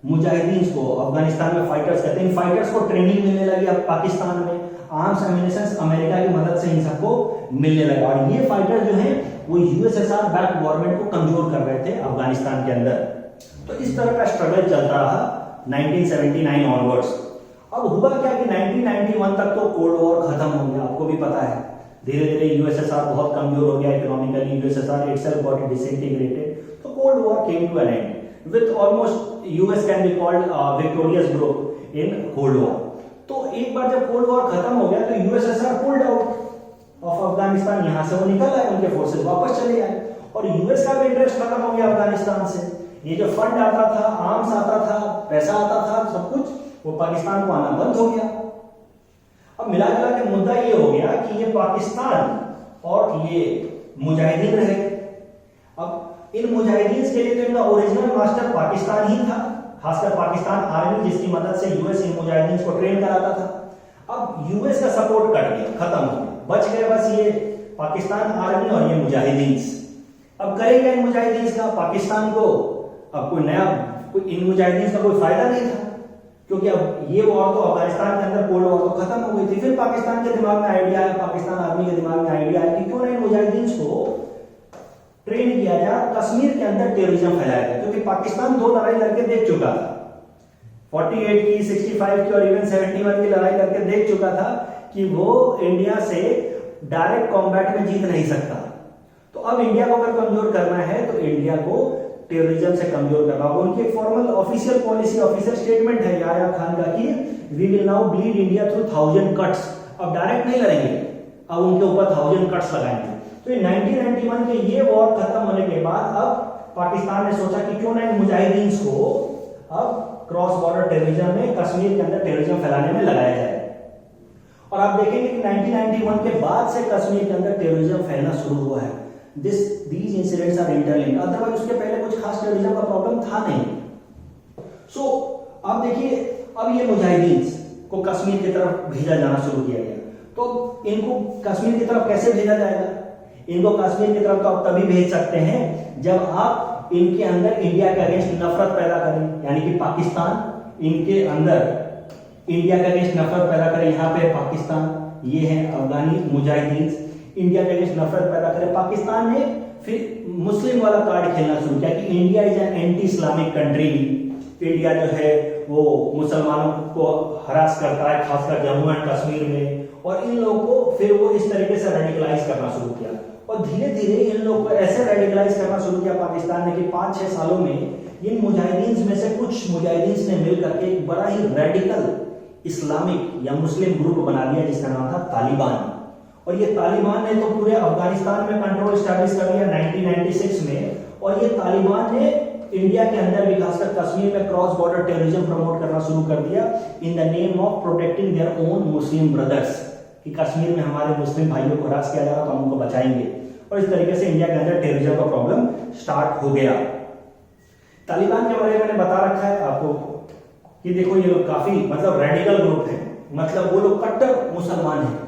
मुजाहिदीन को अफगानिस्तान में फाइटर्स कहते हैं। इन फाइटर्स को ट्रेनिंग मिलने लगी अब पाकिस्तान में, आर्म्स एमिनेशंस अमेरिका की मदद से इन सबको मिलने लगा, और ये फाइटर जो है वो यूएसएसआर बैक गवर्नमेंट को कमजोर कर रहे थे अफगानिस्तान के अंदर। तो इस तरह का स्ट्रगल चलता रहा 1979 ऑनवर्ड्स। अब हुआ क्या कि 1991 तक तो कोल्ड वॉर खत्म हो गया, आपको भी पता है। धीरे धीरे यूएसएसआर बहुत कमजोर हो गया economically, USSR itself got disintegrated, तो cold war came to an end with almost US can be called victorious group in cold war. तो एक बार जब कोल्ड वॉर खत्म हो गया तो USSR pulled out of Afghanistan, यहां से वो निकल आए, उनके फोर्सेस वापस चले आए, और यूएस का भी इंटरेस्ट खत्म हो गया अफगानिस्तान से। ये जो फंड आता था, आर्म्स आता था, पैसा आता था, सब कुछ वो पाकिस्तान को आना बंद हो गया। अब मिला जुला के मुद्दा ये हो गया कि ये पाकिस्तान और ये मुजाहिदीन रहे। अब इन मुजाहिदीन के लिए तो इनका ओरिजिनल मास्टर पाकिस्तान ही था, खासकर पाकिस्तान आर्मी, जिसकी मदद से यूएस इन मुजाहिदीन को ट्रेन कराता था। अब यूएस का सपोर्ट कट गया, खत्म हो गया, बच गए बस ये पाकिस्तान आर्मी और ये मुजाहिदीन। अब करेंगे इन मुजाहिदीन का पाकिस्तान को, अब कोई नया इन मुजाहिदीन का कोई फायदा नहीं था, क्योंकि अब ये वॉर तो अफगानिस्तान के अंदर कोल्ड वॉर तो खत्म हो गई थी। फिर पाकिस्तान के दिमाग में आइडिया आया, पाकिस्तान आर्मी के दिमाग में आइडिया आया कि क्यों ना इन मुजाहिदीन को ट्रेन किया जाए, कश्मीर के अंदर टेररिज्म फैलाया जाए, क्योंकि पाकिस्तान 2 लड़ाई लड़के देख चुका था, 48 की, 65 की और इवन 71 की लड़ाई करके देख चुका था कि वो इंडिया से डायरेक्ट कॉम्बैट में जीत नहीं सकता। तो अब इंडिया को अगर कमजोर करना है तो इंडिया को टेररिज्म से कमजोर करना होगा। उनकी formal official policy, official statement है याया खान का कि we will now bleed India through 1000 cuts. अब डायरेक्ट नहीं लड़ेंगे, अब उनके ऊपर 1000 कट्स लगाएंगे। तो 1991 के ये वॉर खत्म होने के बाद अब पाकिस्तान ने सोचा कि क्यों ना इन मुजाहिदीन को अब क्रॉस बॉर्डर टेररिज्म में, कश्मीर के अंदर टेररिज्म फैलाने में लगाया जाए। और आप देखेंगे कि 1991 के बाद से कश्मीर के अंदर टेररिज्म फैलना शुरू हुआ है। these incidents are interlinked, otherwise उसके पहले कुछ खास टेररिज्म का प्रॉब्लम था नहीं। सो अब देखिए, अब ये मुजाहिदीन को कश्मीर की तरफ भेजा जाना शुरू किया गया। तो इनको कश्मीर की तरफ कैसे भेजा जाएगा? इनको कश्मीर की तरफ तो आप तभी भेज सकते हैं जब आप इनके अंदर इंडिया के अगेंस्ट नफरत पैदा करें, यानी कि पाकिस्तान इनके अंदर इंडिया के अगेंस्ट नफरत पैदा करे। यहाँ पे पाकिस्तान, ये है अफगानी मुजाहिदीन, इंडिया के अगेंस्ट नफरत पैदा करे। पाकिस्तान ने फिर मुस्लिम वाला कार्ड खेलना शुरू किया कि India is an anti Islamic country, India जो है वो मुसलमानों को हरास करता है, खासकर जम्मू एंड कश्मीर में, और इन लोगों को फिर वो इस तरीके से रेडिकलाइज करना शुरू किया। और धीरे धीरे इन लोगों को ऐसे रेडिकलाइज करना शुरू किया पाकिस्तान ने कि 5-6 सालों में इन मुजाहिदीन में से कुछ मुजाहिदीन ने मिलकर के एक बड़ा ही रेडिकल इस्लामिक या मुस्लिम ग्रुप बना दिया जिसका नाम था तालिबान। और ये तालिबान ने तो पूरे अफगानिस्तान में कंट्रोल स्टैब्लिश कर लिया 1996 में, और ये तालिबान ने इंडिया के अंदर भी, खासकर कश्मीर में क्रॉस बॉर्डर टेररिज्म प्रमोट करना शुरू कर दिया in the name of protecting their own Muslim brothers, कि कश्मीर में हमारे मुस्लिम भाइयों को हरास किया जा रहा तो हम उनको बचाएंगे। और इस तरीके से इंडिया के अंदर टेररिज्म का प्रॉब्लम स्टार्ट हो गया। तालिबान के बारे में मैंने बता रखा है आपको कि देखो ये लोग काफी मतलब रेडिकल ग्रुप है, मतलब वो लोग कट्टर मुसलमान हैं,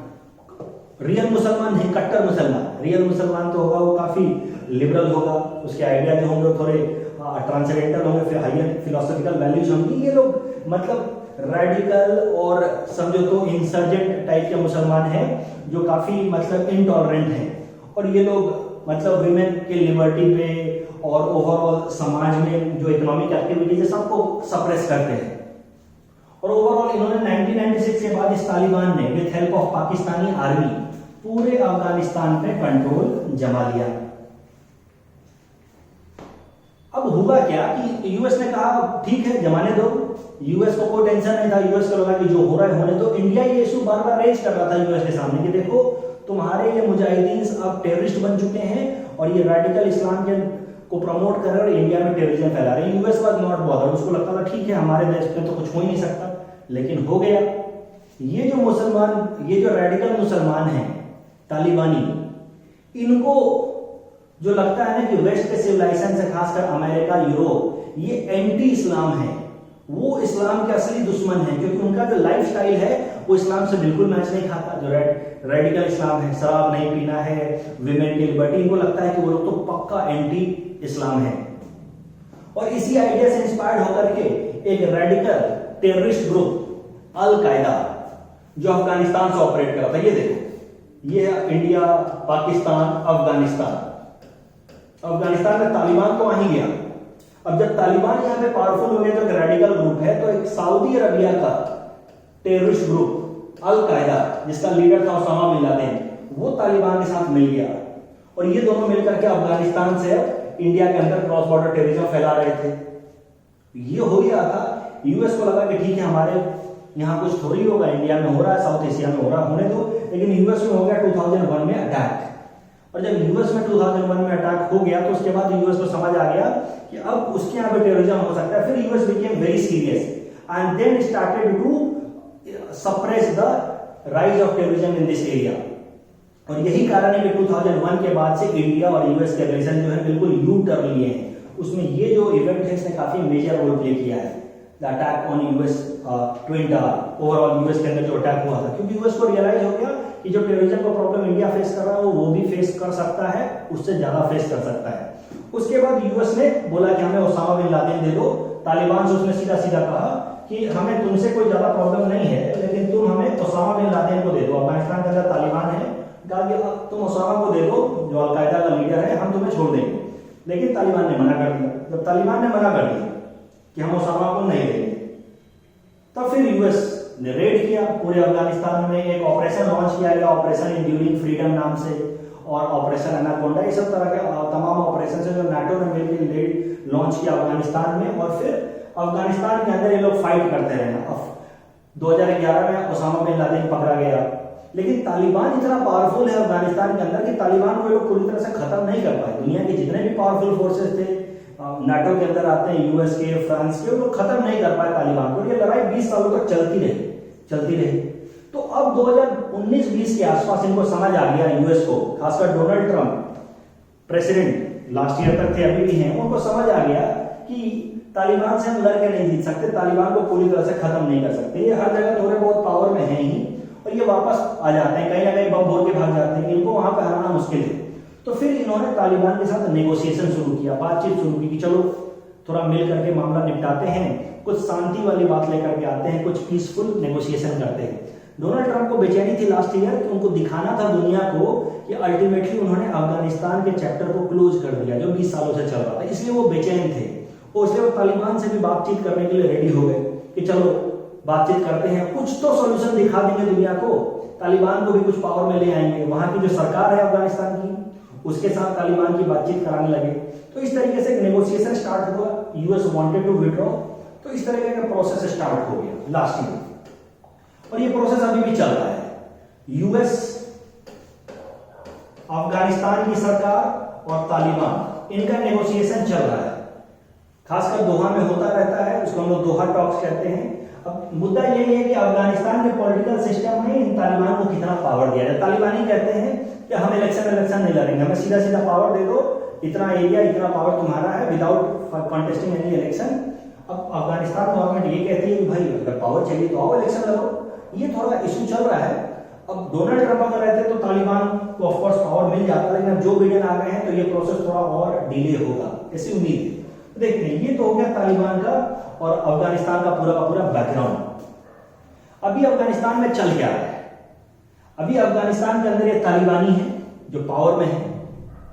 रियल मुसलमान नहीं, कट्टर मुसलमान। रियल मुसलमान तो होगा वो काफी लिबरल होगा, उसके आइडिया जो होंगे थोड़े ट्रांसेंडेंटल होंगे, फिर हायर फिलोसॉफिकल वैल्यूज होंगी। ये लोग मतलब रेडिकल और समझो तो इंसर्जेंट टाइप के मुसलमान हैं जो काफी मतलब इनटॉलरेंट हैं, और ये लोग मतलब विमेन के लिबर्टी पे और ओवरऑल समाज में जो इकोनॉमिक एक्टिविटीज है सबको सप्रेस करते हैं। और ओवरऑल इन्होंने 1996 के बाद इस तालिबान ने with help of Pakistani army पूरे अफगानिस्तान पे कंट्रोल जमा लिया। अब हुआ क्या कि यूएस ने कहा ठीक है जमाने दो, यूएस को कोई टेंशन नहीं था, यूएस को लगा कि जो हो रहा है होने दो। इंडिया ये इशू बार बार रेज कर रहा था यूएस के सामने कि देखो तुम्हारे ये मुजाहिदीन अब टेररिस्ट बन चुके हैं और ये रेडिकल इस्लाम के को प्रमोट कर रहे हैं और इंडिया में टेररिज्म फैला रहे हैं। यूएस वाज नॉट बॉदर्ड, उसको लगता था ठीक है हमारे देश पे तो कुछ हो ही नहीं सकता, लेकिन हो गया। ये जो मुसलमान, ये जो रेडिकल मुसलमान हैं तालिबानी, इनको जो लगता है ना कि वेस्ट के सिविलाइजेशन से, खासकर अमेरिका यूरोप, ये एंटी इस्लाम है, वो इस्लाम के असली दुश्मन है, क्योंकि उनका जो लाइफस्टाइल है वो इस्लाम से बिल्कुल मैच नहीं खाता। जो रेडिकल इस्लाम है, शराब नहीं पीना है, विमेन की लिबर्टी, इनको लगता है कि वो लोग तो पक्का एंटी इस्लाम है। और इसी आइडिया से इंस्पायर्ड होकर के एक रेडिकल टेररिस्ट ग्रुप अल कायदा जो अफगानिस्तान से ऑपरेट कर रहा था, ये देखो, ये है इंडिया, पाकिस्तान, अफगानिस्तान। अफगानिस्तान में तालिबान तो आ ही गया। अब जब तालिबान यहां पे पावरफुल हो गया तो एक रेडिकल ग्रुप है, तो एक सऊदी अरबिया का टेररिस्ट ग्रुप अल कायदा जिसका लीडर था ओसामा बिन लादेन, वो तालिबान के साथ मिल गया और ये दोनों मिलकर के अफगानिस्तान से इंडिया के अंदर क्रॉस बॉर्डर टेररिज्म फैला रहे थे। ये हो ही रहा था। यूएस को लगा कि ठीक है हमारे यहाँ कुछ थोड़ी होगा, इंडिया में हो रहा है, साउथ एशिया में हो रहा है, होने दो। लेकिन यूएस में हो गया 2001 में अटैक, और जब यूएस में 2001 में अटैक हो गया तो उसके बाद यूएस को समझ आ गया कि अब उसके यहाँ पे टेररिज्म हो सकता है। फिर US became very serious and then started to suppress the rise of terrorism in this area. और यही कारण है कि 2001 के बाद से इंडिया और यूएस के एग्रेशन जो है बिल्कुल यू टर्न लिए हैं। उसमें ये जो इवेंट है इसने काफी मेजर रोल प्ले किया है, the attack on US twin tower, overall US के अंदर जो अटैक हुआ था, क्योंकि यूएस को रियलाइज हो गया कि जो टेररिज्म का प्रॉब्लम इंडिया फेस कर रहा है वो भी फेस कर सकता है, उससे ज्यादा फेस कर सकता है। उसके बाद यूएस ने बोला कि हमें ओसामा बिन लादेन दे दो। तालिबान से उसने सीधा सीधा कहा कि हमें तुमसे कोई ज्यादा प्रॉब्लम नहीं है, लेकिन तुम हमें ओसामा बिन लादेन को दे दो। अफगानिस्तान के अंदर तालिबान है, कहा कि तुम ओसामा को दे दो जो अल कायदा का लीडर है, हम तुम्हें छोड़ देंगे। लेकिन तालिबान ने मना कर दिया। जब तालिबान ने मना कर दिया कि हम ओसामा को नहीं देंगे, तब फिर यूएस ने रेड किया पूरे अफगानिस्तान में। एक ऑपरेशन लॉन्च किया गया, ऑपरेशन इंड्यूरिंग फ्रीडम नाम से, और ऑपरेशन एनाकोंडा, ये सब तरह के तमाम ऑपरेशन से जो नाटो ने मिलकर लॉन्च किया अफगानिस्तान में। और फिर अफगानिस्तान के अंदर ये लोग फाइट करते रहे। अब 2011 में ओसामा बिन लादेन पकड़ा गया, लेकिन तालिबान इतना पावरफुल है अफगानिस्तान के अंदर कि तालिबान को ये लोग पूरी तरह से खत्म नहीं कर पाए। दुनिया के जितने भी पावरफुल फोर्सेस थे नाटो के अंदर आते हैं, यूएस के, फ्रांस के, वो लोग खत्म नहीं कर पाए तालिबान को। ये लड़ाई 20 सालों तक चलती रही। तो अब 2019-20 के आसपास इनको समझ आ गया, यूएस को, खासकर Donald Trump president last year तक थे, अभी भी हैं, उनको समझ आ गया कि तालिबान से हम लड़के नहीं जीत सकते, तालिबान को पूरी तरह से खत्म नहीं कर सकते। ये हर जगह थोड़े बहुत पावर में है ही, और ये वापस आ जाते हैं, कहीं ना कहीं बम बोल के भाग जाते हैं, इनको वहां पर हराना मुश्किल है। तो फिर इन्होंने तालिबान के साथ नेगोशिएशन शुरू किया, बातचीत शुरू की कि चलो थोड़ा मिल करके मामला निपटाते हैं, कुछ शांति वाली बात लेकर के आते हैं, कुछ पीसफुल नेगोशिएशन करते हैं। डोनाल्ड ट्रंप को बेचैनी थी लास्ट ईयर कि उनको दिखाना था दुनिया को कि अल्टीमेटली उन्होंने अफगानिस्तान के चैप्टर को क्लोज कर दिया जो 20 सालों से चल रहा था, इसलिए वो बेचैन थे। और इसलिए वो तालिबान से भी बातचीत करने के लिए रेडी हो गए कि चलो बातचीत करते हैं, कुछ तो सॉल्यूशन दिखा देंगे दुनिया को, तालिबान को भी कुछ पावर में ले आएंगे। वहां की जो सरकार है अफगानिस्तान की, उसके साथ तालिबान की बातचीत कराने लगे। तो इस तरीके से नेगोशिएशन स्टार्ट हुआ। यूएस वांटेड टू विड्रॉ, तो इस तरीके का प्रोसेस स्टार्ट हो गया लास्ट ईयर, और ये प्रोसेस अभी भी चल रहा है। यूएस, अफगानिस्तान की सरकार और तालिबान, इनका नेगोशिएशन चल रहा है, खासकर दोहा में होता रहता है, उसको हम लोग दोहा टॉक्स कहते हैं। अब मुद्दा यही है कि अफगानिस्तान के पॉलिटिकल सिस्टम में इन तालिबान को कितना पावर दिया जाए। तालिबानी कहते हैं कि हम इलेक्शन नहीं लड़ेंगे, हमें सीधा सीधा पावर दे दो, इतना एरिया, इतना पावर तुम्हारा है, विदाउट कॉन्टेस्टिंग एनी इलेक्शन। अब अफगानिस्तान गवर्नमेंट ये कहती है कि भाई अगर पावर चाहिए तो आओ इलेक्शन लड़ो। ये थोड़ा इशू चल रहा है। अब डोनाल्ड ट्रंप अगर रहते तो तालिबान को ऑफकोर्स पावर मिल जाता, लेकिन अब जो बिडेन आ गए हैं तो ये प्रोसेस थोड़ा और डिले होगा, ऐसी उम्मीद है। तो देखते हैं, ये तो हो गया तालिबान का और अफगानिस्तान का पूरा बैकग्राउंड। अभी अफगानिस्तान में चल क्या रहा है? अभी अफगानिस्तान के अंदर ये तालिबानी है जो पावर में है,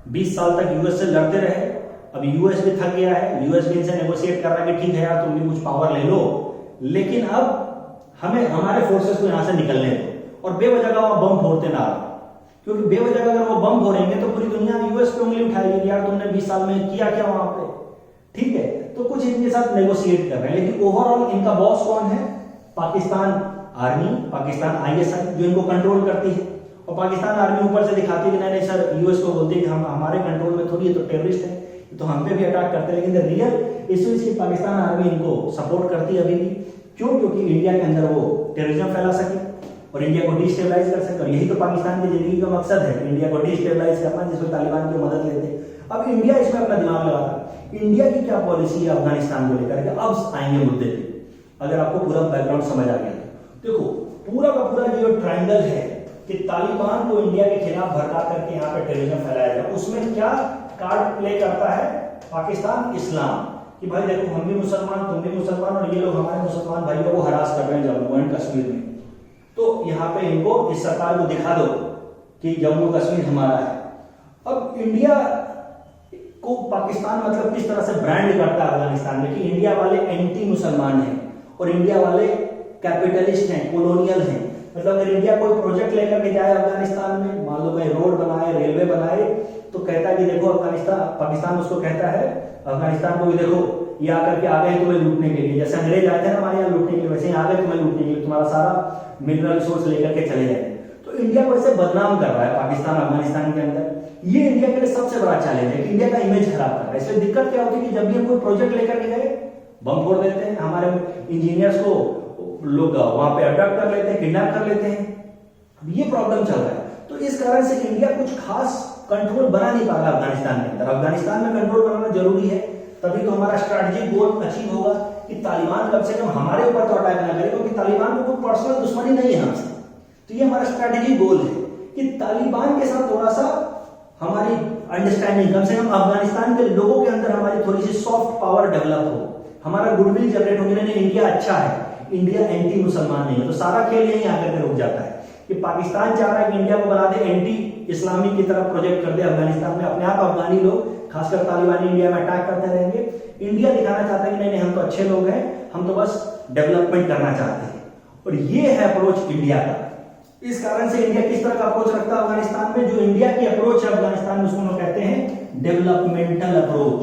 20 साल तक यूएस से लड़ते रहे। अब यूएस भी थक गया है, यूएस भी इनसे नेगोशिएट कर रहा है कि ठीक है यार तुम भी कुछ पावर ले लो, लेकिन अब हमें हमारे फोर्सेस को यहां से निकलने दो, और बेवजह का वहां बम फोड़ते ना रहो, क्योंकि बेवजह अगर वो बम फोड़ेंगे तो पूरी दुनिया यूएस पे उंगली उठाएगी यार तुमने 20 साल में किया क्या वहां पे, ठीक है, तो कुछ इनके साथ नेगोशिएट कर रहे हैं, लेकिन ओवरऑल इनका बॉस कौन है? पाकिस्तान आर्मी, पाकिस्तान आईएसआई जो इनको कंट्रोल करती है। और पाकिस्तान आर्मी ऊपर से दिखाती है कि नहीं सर, यूएस को बोलती है कि हम हमारे कंट्रोल में थोड़ी, ये तो टेररिस्ट है, तो हम पे भी अटैक करते हैं। लेकिन रियल इशू इसकी पाकिस्तान आर्मी इनको सपोर्ट करती है अभी भी। क्यों? क्योंकि इंडिया के अंदर वो टेररिज्म फैला सके और इंडिया को डिस्टेबलाइज कर सके। और यही तो पाकिस्तान की जिंदगी का मकसद है, इंडिया को डिस्टेबलाइज करना, जिसमें तालिबान की मदद लेते हैं। अब इंडिया इसमें अपना दिमाग लगाता है, इंडिया की क्या पॉलिसी है अफगानिस्तान को लेकर के। अब आएंगे मुद्दे पे, अगर आपको पूरा बैकग्राउंड समझ आ गया तो देखो पूरा का पूरा जो ट्रायंगल है कि तालिबान को इंडिया के खिलाफ भड़का करके यहाँ पे टेररिज्म फैलाया जाए, उसमें क्या कार्ड प्ले करता है पाकिस्तान? इस्लाम, कि भाई देखो हम भी मुसलमान, तुम भी मुसलमान, और ये लोग हमारे मुसलमान भाइयों को हरास कर रहे हैं जम्मू एंड कश्मीर में, तो यहाँ पे इनको इस सरकार को दिखा दो कि जम्मू कश्मीर हमारा है। अब इंडिया को पाकिस्तान मतलब किस तरह से ब्रांड करता है अफगानिस्तान में कि इंडिया वाले एंटी मुसलमान हैं और इंडिया वाले कैपिटलिस्ट हैं, कॉलोनियल हैं। मतलब अगर इंडिया कोई प्रोजेक्ट लेकर के जाए अफगानिस्तान में, मान लो भाई रोड बनाए, रेलवे बनाए, तो कहता है कि देखो अफगानिस्तान, पाकिस्तान उसको कहता है अफगानिस्तान को भी देखो ये आकर के आ गए तुम्हें लूटने के लिए, जैसे अंग्रेज आए थे ना हमारे यहाँ लूटने के लिए, वैसे ही आ गए तुम्हें लूटने के लिए, तुम्हारा सारा मिनरल सोर्स लेकर के चले जाए। तो इंडिया को ऐसे बदनाम कर रहा है पाकिस्तान अफगानिस्तान के अंदर। ये इंडिया के लिए सबसे बड़ा चैलेंज है कि इंडिया का इमेज खराब कर रहा है। इसलिए दिक्कत क्या होती है कि जब भी हम कोई प्रोजेक्ट लेकर के गए, बम फोड़ देते हैं, हमारे इंजीनियर्स को लोग वहां पे अटैक कर लेते हैं, किडनैप कर लेते हैं। ये प्रॉब्लम चल रहा है। तो इस कारण से इंडिया कुछ खास कंट्रोल बना नहीं पा रहा अफगानिस्तान के अंदर। अफगानिस्तान में कंट्रोल बनाना जरूरी है, तभी तो हमारा स्ट्रैटेजिक गोल अचीव होगा कि तालिबान कम से कम हमारे ऊपर तो अटैक ना करे, क्योंकि तालिबान को कोई पर्सनल दुश्मनी नहीं है हमसे। तो ये हमारा स्ट्रैटेजिक गोल है कि तालिबान के साथ थोड़ा सा हमारी अंडरस्टैंडिंग, कम से कम अफगानिस्तान के लोगों के अंदर हमारी थोड़ी सी सॉफ्ट पावर डेवलप हो, हमारा गुडविल जनरेट हो, नहीं इंडिया अच्छा है, इंडिया एंटी मुसलमान नहीं है। तो सारा खेल यहीं आकर के रुक जाता है कि पाकिस्तान चाह रहा है कि इंडिया को बना दे एंटी इस्लामी की तरफ प्रोजेक्ट कर दे अफगानिस्तान में, अपने आप अफगानी लोग खासकर तालिबानी इंडिया में अटैक करते रहेंगे। इंडिया दिखाना चाहता है कि नहीं हम तो अच्छे लोग हैं, हम तो बस डेवलपमेंट करना चाहते हैं। और ये है अप्रोच इंडिया का। इस कारण से इंडिया किस तरह का अप्रोच रखता है अफगानिस्तान में? जो इंडिया की अप्रोच है अफगानिस्तान में, उसको हम कहते हैं डेवलपमेंटल अप्रोच।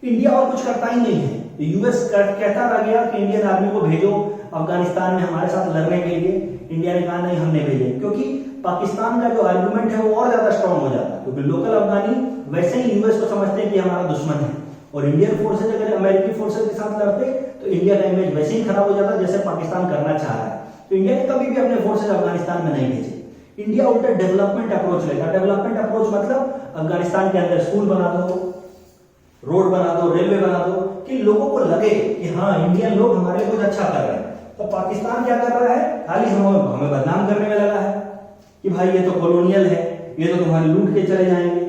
इंडिया और कुछ करता ही नहीं है। यूएस कहता रह गया कि इंडियन आर्मी को भेजो अफगानिस्तान में हमारे साथ लड़ने के लिए, इंडिया ने कहा नहीं हम नहीं भेजे, क्योंकि पाकिस्तान का जो आर्गुमेंट है वो और ज्यादा स्ट्रांग हो जाता है, क्योंकि लोकल अफगानी वैसे ही यूएस को समझते हैं कि हमारा दुश्मन है। और इंडियन फोर्सेज अगर अमेरिकी फोर्सेज के साथ लड़ते तो इंडिया का इमेज वैसे ही खराब हो जाता जैसे पाकिस्तान करना चाह रहा है। तो इंडिया ने कभी भी अपने फोर्सेज अफगानिस्तान में नहीं भेजे। इंडिया उल्टा डेवलपमेंट अप्रोच लेगा। डेवलपमेंट अप्रोच मतलब अफगानिस्तान के अंदर स्कूल बना दो, रोड बना दो, रेलवे बना दो, कि लोगों को लगे कि हाँ इंडियन लोग हमारे लिए कुछ अच्छा कर रहे हैं। तो पाकिस्तान क्या कर रहा है? खाली हमें बदनाम करने में लगा है कि भाई ये तो कॉलोनियल है, ये तो तुम्हारे लूट के चले जाएंगे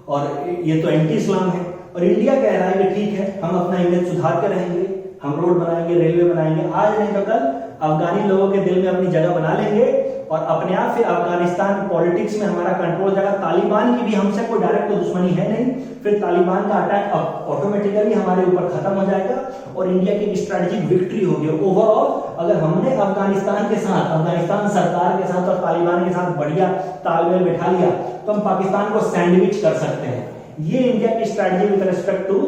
और ये तो एंटी इस्लाम है। और इंडिया कह रहा है कि ठीक है हम अपना इमेज सुधार के रहेंगे, हम रोड बनाएंगे, रेलवे बनाएंगे, आज नहीं तो कल अफगानी लोगों के दिल में अपनी जगह बना लेंगे और अपने आप फिर अफगानिस्तान पॉलिटिक्स में हमारा कंट्रोल जगह। तालिबान की भी हमसे कोई डायरेक्ट तो दुश्मनी है नहीं, फिर तालिबान का अटैक ऑटोमेटिकली हमारे ऊपर खत्म हो जाएगा और इंडिया की स्ट्रेटेजिक विक्ट्री होगी। ओवरऑल अगर हमने अफगानिस्तान के साथ, अफगानिस्तान सरकार के साथ और तालिबान के साथ बढ़िया तालमेल बैठा लिया तो हम पाकिस्तान को सैंडविच कर सकते हैं। ये इंडिया की strategy with respect to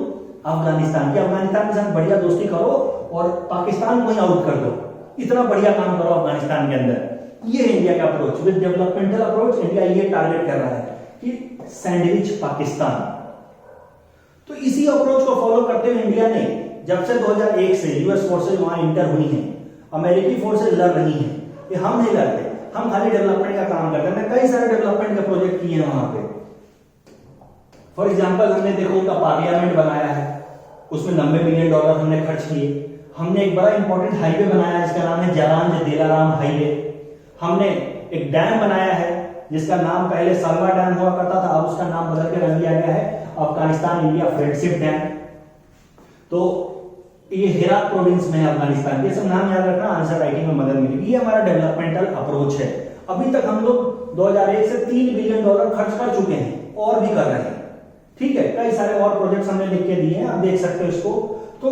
Afghanistan की। अफगानिस्तान के साथ बढ़िया दोस्ती करो और पाकिस्तान को ही आउट कर दो, इतना बढ़िया काम करो अफगानिस्तान के अंदर। ये इंडिया का approach with developmental approach. India ये टारगेट कर रहा है कि सैंडविच पाकिस्तान। तो इसी अप्रोच को फॉलो करते हुए इंडिया ने जब से 2001 से यूएस फोर्सेज वहां इंटर हुई हैं, अमेरिकी फोर्सेज लड़ रही हैं, कि हम नहीं लड़ते, हम खाली डेवलपमेंट का काम करते हैं। कई सारे डेवलपमेंट के प्रोजेक्ट किए हैं वहां पे। फॉर एग्जाम्पल हमने देखो उनका पार्लियामेंट बनाया है, उसमें $90 मिलियन हमने खर्च किए। हमने एक बड़ा इंपॉर्टेंट हाईवे बनाया जिसका नाम है जालान दिलाराम हाईवे। हमने एक डैम बनाया है जिसका नाम पहले सलवा डैम हुआ करता था, अब उसका नाम बदल के रख दिया गया है अफगानिस्तान इंडिया फ्रेंडशिप डैम। तो ये हेरात प्रोविंस में है अफगानिस्तान के। सब नाम याद रखना, आंसर राइटिंग में मदद मिलेगी। ये हमारा डेवलपमेंटल अप्रोच है। अभी तक हम लोग 2001 से $3 बिलियन खर्च कर चुके हैं और भी कर रहे हैं। ठीक है, कई सारे और प्रोजेक्ट्स हमने लिख के दिए हैं, आप देख सकते हो इसको। तो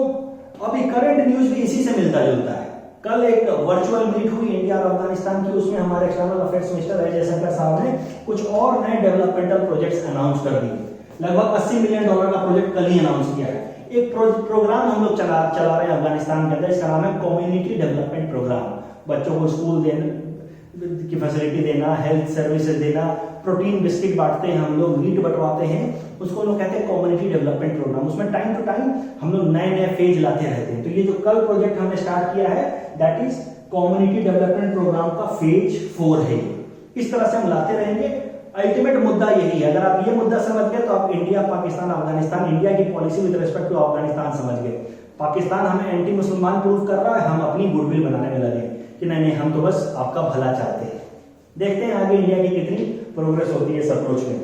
अभी करंट न्यूज भी इसी से मिलता जुलता है। कल एक वर्चुअल मीट हुई इंडिया और अफगानिस्तान की, उसमें हमारे external affairs minister Ajay Shankar साहब ने कुछ और नए डेवलपमेंटल प्रोजेक्ट्स अनाउंस कर दिए। लगभग $80 मिलियन का प्रोजेक्ट कल ही अनाउंस किया है। एक प्रोग्राम हम लोग चला रहे हैं अफगानिस्तान के अंदर, इसका नाम है कम्युनिटी डेवलपमेंट प्रोग्राम। बच्चों को स्कूल की फैसिलिटी देना, हेल्थ सर्विसेज देना, प्रोटीन बिस्किट बांटते हैं हम लोग, मीट बंटवाते हैं, उसको लोग कहते हैं कम्युनिटी डेवलपमेंट प्रोग्राम। उसमें टाइम टू टाइम हम लोग नए नए फेज लाते रहते हैं। तो ये जो कल प्रोजेक्ट हमने स्टार्ट किया है that is community development program का फेज 4 है। इस तरह से हम लाते रहेंगे। अल्टीमेट मुद्दा यही है, अगर आप ये मुद्दा समझ गए तो आप इंडिया, पाकिस्तान, अफगानिस्तान, इंडिया की policy with respect to Afghanistan समझ गए। पाकिस्तान हमें एंटी मुसलमान प्रूव कर रहा है, हम अपनी गुडविल बनाने में लगे कि नहीं नहीं हम तो बस आपका भला चाहते हैं। देखते हैं आगे इंडिया की कितनी प्रोग्रेस होती है इस अप्रोच में।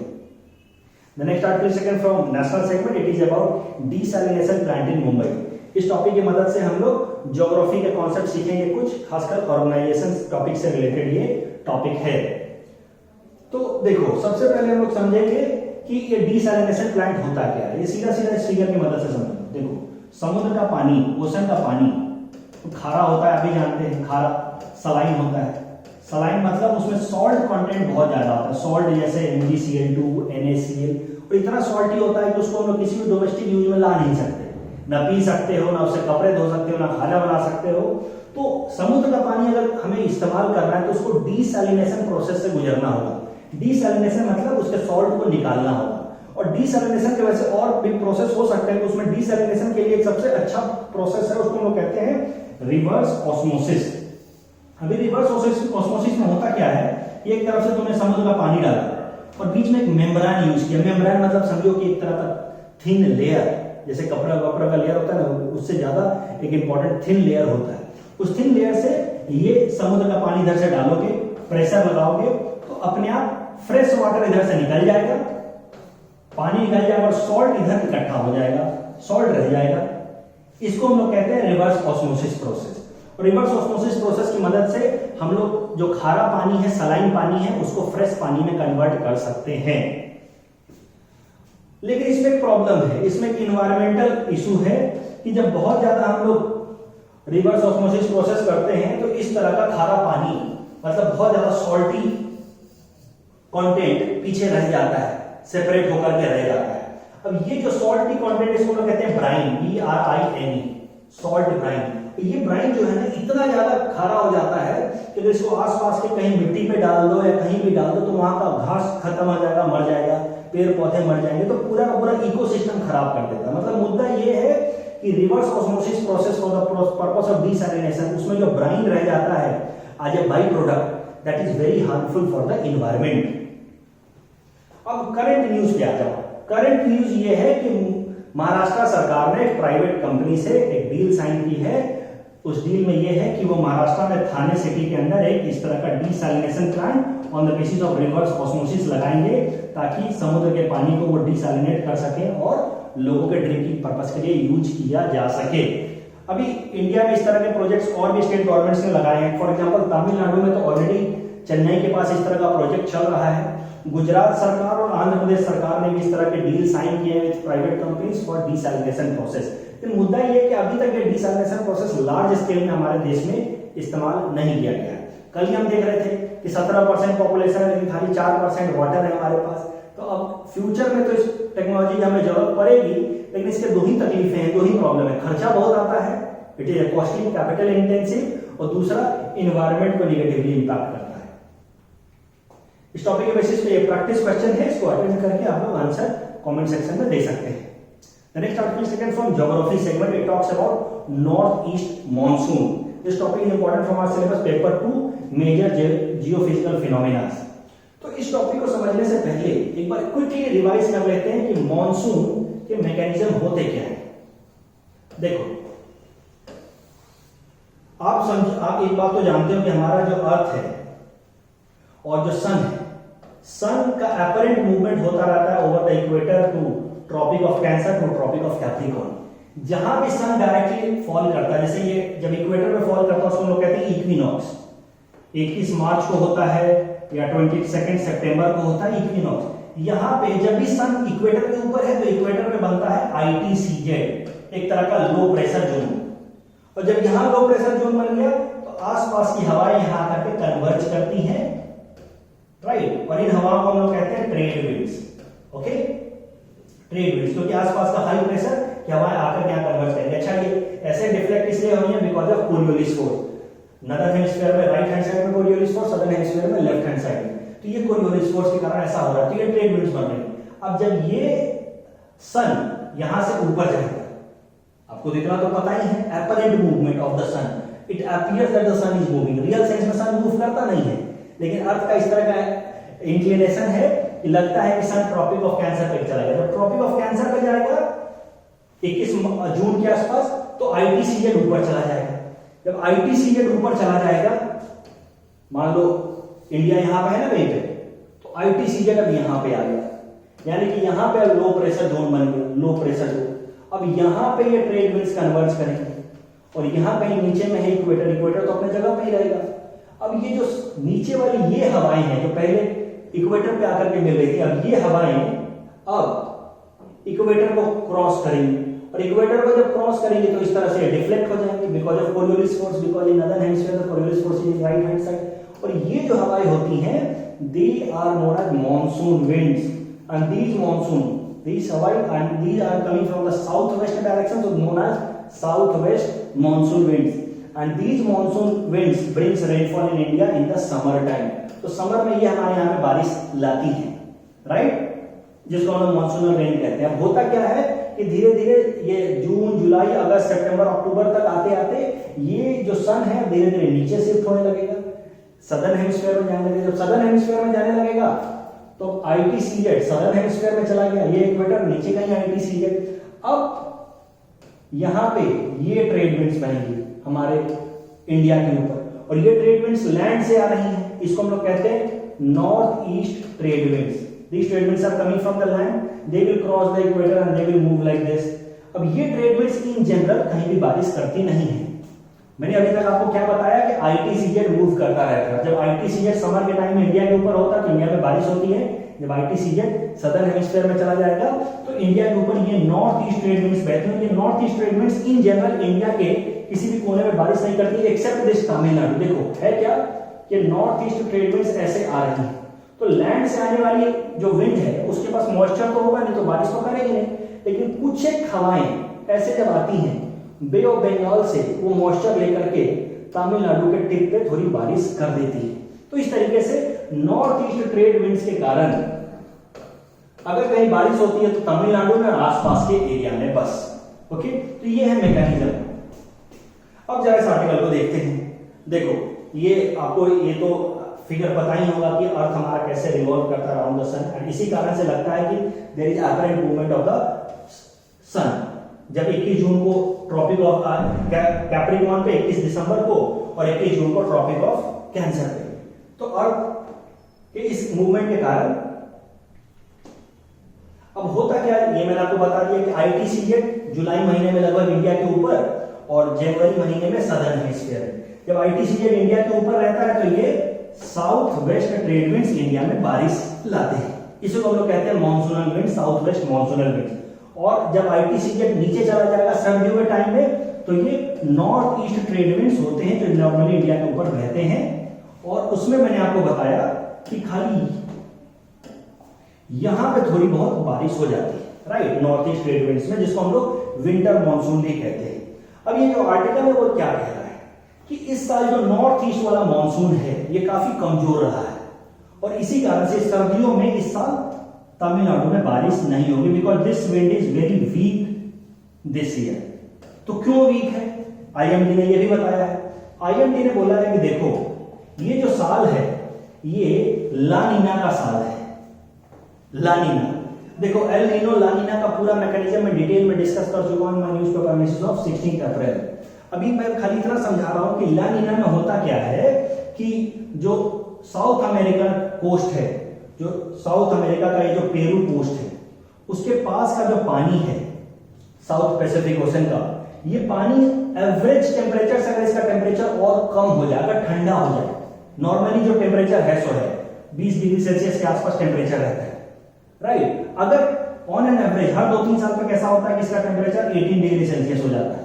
The next article second from national segment, it is about desalination plant in Mumbai। इस टॉपिक की मदद से हम लोग ज्योग्राफी के कॉन्सेप्ट सीखेंगे कुछ, खासकर ऑर्गेनाइजेशन टॉपिक से रिलेटेड ये टॉपिक है। तो देखो सबसे पहले हम लोग समझेंगे कि ये डीसैलिनेशन प्लांट होता क्या है। ये सीधा सीधा इस फिगर की मदद से समझो। देखो समुद्र का पानी, ओशन का पानी तो खारा होता है, अभी जानते हैं खारा सलाइन होता है। सलाइन मतलब उसमें सॉल्ट कंटेंट बहुत ज्यादा होता है। सॉल्ट जैसे MgCl2, NaCl, और इतना सॉल्टी होता है कि उसको हम लोग किसी भी डोमेस्टिक यूज में ला नहीं सकते, ना पी सकते हो, ना उससे कपड़े धो सकते हो, ना खाना बना सकते हो। तो समुद्र का पानी अगर हमें इस्तेमाल करना है तो उसको डीसैलिनेशन प्रोसेस से गुजरना होगा। डीसैलिनेशन मतलब उसके सॉल्ट को निकालना होगा। और डीसैलिनेशन के वजह से और भी प्रोसेस हो सकते हैं, तो उसमें डीसैलिनेशन के लिए एक सबसे अच्छा प्रोसेस है, उसको हम लोग कहते हैं रिवर्स ऑस्मोसिस। अभी रिवर्स ऑस्मोसिस में होता क्या है, एक तरफ से तुमने समुद्र का पानी डाला और बीच में एक मेम्ब्रेन यूज किया। मेम्ब्रेन मतलब समझो कि एक तरह का थिन लेयर, जैसे कपड़ा वपड़ा का लेयर होता है ना, उससे ज्यादा एक इंपॉर्टेंट थिन लेयर होता है। उस थिन लेयर से ये समुद्र का पानी इधर से डालोगे, प्रेशर लगाओगे तो अपने आप फ्रेश वाटर इधर से निकल जाएगा, पानी निकल जाएगा और सॉल्ट इधर इकट्ठा हो जाएगा, सॉल्ट रह जाएगा। इसको हम लोग कहते हैं रिवर्स ऑस्मोसिस प्रोसेस। और रिवर्स ऑस्मोसिस प्रोसेस की मदद से हम लोग जो खारा पानी है, सलाइन पानी है, उसको फ्रेश पानी में कन्वर्ट कर सकते हैं। लेकिन इसमें एक प्रॉब्लम है, इसमें एक इन्वायरमेंटल इशू है कि जब बहुत ज्यादा हम लोग रिवर्स ऑस्मोसिस प्रोसेस करते हैं तो इस तरह का खारा पानी मतलब बहुत ज्यादा सॉल्टी कंटेंट पीछे रह जाता है, सेपरेट होकर के रह जाता है। अब ये जो सॉल्टी कंटेंट इसको लोग कहते हैं ब्राइन, BRINE, सॉल्ट ब्राइन। ये ब्राइन जो है ना इतना ज्यादा खारा हो जाता है कि अगर इसको आसपास के कहीं मिट्टी पे डाल दो या कहीं भी डाल दो तो वहां का घास खत्म हो जाएगा, मर जाएगा, पेड़ पौधे मर जाएंगे, तो पूरा का पूरा इकोसिस्टम खराब कर देता है। मतलब मुद्दा ये है कि reverse osmosis process for the purpose of desalination, उसमें जो ब्राइन रह जाता है as a by product that is very harmful for the environment. अब करंट न्यूज पे आ जाओ। करंट न्यूज ये है कि महाराष्ट्र सरकार ने एक प्राइवेट कंपनी से एक डील साइन की है। उस डील में यह है कि वो महाराष्ट्र में थाने सिटी के अंदर एक इस तरह का desalination plant on the basis of reverse osmosis लगाएंगे ताकि समुद्र के पानी को वो डीसैलिनेट कर सके और लोगों के ड्रिंकिंग पर्पस के लिए यूज किया जा सके। अभी इंडिया में इस तरह के प्रोजेक्ट्स और भी स्टेट गवर्नमेंट्स ने लगाए हैं। फॉर एग्जांपल तमिलनाडु में तो ऑलरेडी चेन्नई के पास इस तरह का प्रोजेक्ट चल रहा है। गुजरात सरकार और आंध्र प्रदेश सरकार ने भी इस तरह के डील साइन किए हैं with private companies for desalination process. लेकिन मुद्दा ये है कि अभी तक ये डीसैलिनेशन प्रोसेस लार्ज स्केल में हमारे देश में इस्तेमाल नहीं किया गया है। कल ही हम देख रहे थे कि 17% पॉपुलेशन है लेकिन खाली 4% वाटर है हमारे पास। तो अब फ्यूचर में तो इस टेक्नोलॉजी की हमें जरूरत पड़ेगी, लेकिन इसके दो ही तकलीफें हैं, दो ही प्रॉब्लम है। खर्चा बहुत आता है, it is costly, capital intensive, और दूसरा इन्वायरमेंट को निगेटिवली इंपैक्ट करता है। इस टॉपिक के बेसिस पे ये प्रैक्टिस क्वेश्चन है, इसको अटेंड करके आप लोग आंसर कमेंट सेक्शन में दे सकते हैं। The next article is taken from geography segment. It talks about northeast monsoon. This topic is important from our syllabus paper 2 major geophysical phenomena. तो इस टॉपिक को समझने से पहले एक बार क्विकली रिवाइज कर लेते हैं कि मॉनसून के मैकेनिज्म होते क्या हैं। देखो आप एक बात तो जानते हो कि हमारा जो अर्थ है और जो सन है, सन का अपरेंट मूवमेंट होता रहता है over the equator to Tropic of Cancer to Tropic of Capricorn. जहां भी सन डायरेक्टली फॉल करता है, जैसे ये जब इक्वेटर पे फॉल करता है उसको लोग कहते हैं इक्विनॉक्स। 21 मार्च को होता है या 22 सितंबर को होता है इक्विनॉक्स। यहां पे जब भी सन इक्वेटर के ऊपर है तो इक्वेटर पे बनता है ITCZ, एक तरह का लो प्रेशर जोन। और जब यहां लो प्रेशर जोन बन गया तो आसपास की हवाएं यहां आकर के कन्वर्ज करती हैं, राइट, और इन हवाओं को हम लोग कहते हैं trade winds. Okay, trade winds, क्योंकि आसपास का हाई प्रेशर की हवाएं आकर यहाँ कन्वर्ज करेंगे। अच्छा, ये ऐसे डिफ्लेक्ट इसलिए हो रही है because of Coriolis force. Northern hemisphere में राइट हैंड साइड में कोरियोलिस फोर्स, सदर्न हेमिस्फीयर में लेफ्ट हैंड साइड में, तो ये कोरियोलिस फोर्स के कारण ऐसा हो रहा है, तो ये ट्रेड विंड्स बन रही है। अब जब ये सन यहां से ऊपर जाएगा, आपको तो इतना तो पता ही है, apparent movement of the sun, it appears that the sun is moving, real sense में सन मूव करता नहीं है, लेकिन अर्थ का इस तरह का इंक्लिनेशन है कि लगता है कि सन ट्रॉपिक ऑफ कैंसर पे चला जाएगा। जब ट्रॉपिक ऑफ कैंसर पे जाएगा 21 जून के आसपास, तो आईटीसीजेड ऊपर चला जाएगा। जब आईटीसीजेड ऊपर चला जाएगा, मान लो इंडिया यहां पे है ना कहीं पे, तो आईटीसीजेड अब यहां पे आ गया, यानी कि यहां पे लो प्रेशर जोन बन गया, लो प्रेशर जोन। अब यहां पे ये ट्रेड विंड्स कन्वर्ज करेंगे, और यहां कहीं नीचे में है इक्वेटर, इक्वेटर तो अपने जगह पे ही रहेगा। अब ये जो नीचे वाली ये हवाएं हैं जो पहले इक्वेटर पे आकर के मिल रही थी, अब ये हवाएं अब इक्वेटर को क्रॉस करेंगी, और इक्वेटर को जब क्रॉस करेंगे तो इस तरह से डिफ्लेक्ट हो जाएंगे because of Coriolis force, because in northern hemisphere the Coriolis force is right hand side. और ये जो हवाएं होती हैं, they are known as monsoon winds, and these monsoon, these Hawaii and these are coming from the southwest direction, so known as southwest monsoon winds, and these monsoon winds brings rainfall in India in the summer time। तो summer में ये हमारे यहाँ पे बारिश लाती है, right, जिसको हम मॉनसूनल रेन कहते हैं। अब होता क्या है कि धीरे धीरे ये जून, जुलाई, अगस्त, सितंबर, अक्टूबर तक आते आते ये जो सन है धीरे धीरे नीचे शिफ्ट होने लगेगा, सदर्न हेमिस्फीयर में जाने लगेगा। जब सदर्न हेमिस्फीयर में जाने लगेगा तो आईटीसीजेड सदर्न हेमिस्फीयर में चला गया, ये इक्वेटर नीचे का ही आईटीसीजेड। अब यहां पे ये ट्रेड विंड्स बनेंगी हमारे इंडिया के ऊपर, और ये ट्रेड विंड्स लैंड से आ रही हैं, इसको हम लोग कहते हैं north east trade winds. These trade winds are coming from the land, they will cross the equator and they will move like this। अब ये ट्रेड विंड्स इन जनरल कहीं भी बारिश करती नहीं है। मैंने अभी तक आपको क्या बताया कि आईटीसीजेड मूव करता रहता है। जब आईटीसीजेड समर के टाइम में इंडिया के ऊपर होता है तो इंडिया में बारिश होती है। जब आईटीसीजेड सदर्न हेमिस्फीयर में चला जाएगा तो इंडिया के ऊपर ये नॉर्थ ईस्ट ट्रेड विंड्स बहती हैं। ये north east trade winds in general India के किसी भी कोने में बारिश नहीं करती एक्सेप्ट दिस तमिलनाडु। देखो है क्या कि नॉर्थ ईस्ट ट्रेड विंड्स ऐसे आ रही हैं, तो लैंड से आने वाली जो विंड है उसके पास मॉइस्चर तो होगा नहीं, तो बारिश तो करेगी नहीं, लेकिन कुछ एक हवाएं ऐसे जब आती हैं बे ऑफ बंगाल से, वो मॉइस्चर लेकर के तमिलनाडु के टिप पे थोड़ी बारिश कर देती है। तो इस तरीके से नॉर्थ ईस्ट ट्रेड विंड्स के कारण अगर कहीं बारिश होती है तो तमिलनाडु में आसपास के एरिया में बस। ओके, तो ये है मैकेनिज्म। अब जरा इस आर्टिकल को देखते हैं। देखो ये आपको ये तो फिगर पता ही होगा कि अर्थ हमारा कैसे रिवॉल्व करता है अराउंड द सन, एंड इसी कारण से लगता है कि there is apparent movement of the sun. जब 21 जून को ट्रॉपिक ऑफ कैप्रिकॉर्न पे, 21 दिसंबर को और 21 जून को ट्रॉपिक ऑफ कैंसर पे, तो अर्थ के इस मूवमेंट के कारण अब होता क्या है, ये मैंने आपको बता दिया कि आईटीसीजेड जुलाई महीने में लगभग इंडिया के ऊपर और जनवरी महीने में सदर्न हेमिस्फीयर है। जब आईटीसीजेड इंडिया के ऊपर रहता है तो ये south west trade winds India में बारिश लाते हैं, इसी को हम लोग कहते हैं monsoonal wind, south west monsoonal wind. और जब आईटीसीजेड नीचे चला जाएगा सर्दियों के टाइम में तो ये नॉर्थ ईस्ट ट्रेड विंड्स होते हैं जो नॉर्मली इंडिया के ऊपर बहते हैं। और उसमें मैंने आपको बताया कि खाली यहां पे थोड़ी बहुत बारिश हो जाती है, right, north east trade winds में, जिसको हम लोग विंटर मॉनसून भी कहते हैं। अब ये जो आर्टिकल है वो क्या कह रहा है कि इस साल जो नॉर्थ ईस्ट वाला मॉनसून है ये काफी कमजोर रहा है, और इसी कारण से सर्दियों में इस साल तमिलनाडु में बारिश नहीं होगी, because this wind is very weak this year. तो क्यों वीक है, आईएमडी ने ये भी बताया है। आईएमडी ने बोला है कि देखो ये जो साल है ये लानीना का साल है। लानीना, देखो एल नीनो लानीना का पूरा मैकेनिज्म में डिटेल में डिस्कस कर चुका हूं मैं न्यूज़पेपर मैसेज ऑफ 16 अप्रैल। अभी मैं खाली इतना समझा रहा हूं कि लानीना में होता क्या है कि जो साउथ अमेरिकन कोस्ट है, जो साउथ अमेरिका का ये जो पेरू कोस्ट है उसके पास का जो पानी है साउथ पैसिफिक ओशन का, ये पानी एवरेज टेम्परेचर से अगर इसका टेम्परेचर और कम हो जाए, अगर ठंडा हो जाए, नॉर्मली जो टेम्परेचर है सो है 20 डिग्री सेल्सियस के आसपास टेम्परेचर रहता है, राइट। अगर ऑन एन एवरेज हर 2-3 साल पर कैसा होता है कि इसका टेम्परेचर 18 डिग्री सेल्सियस हो जाता है,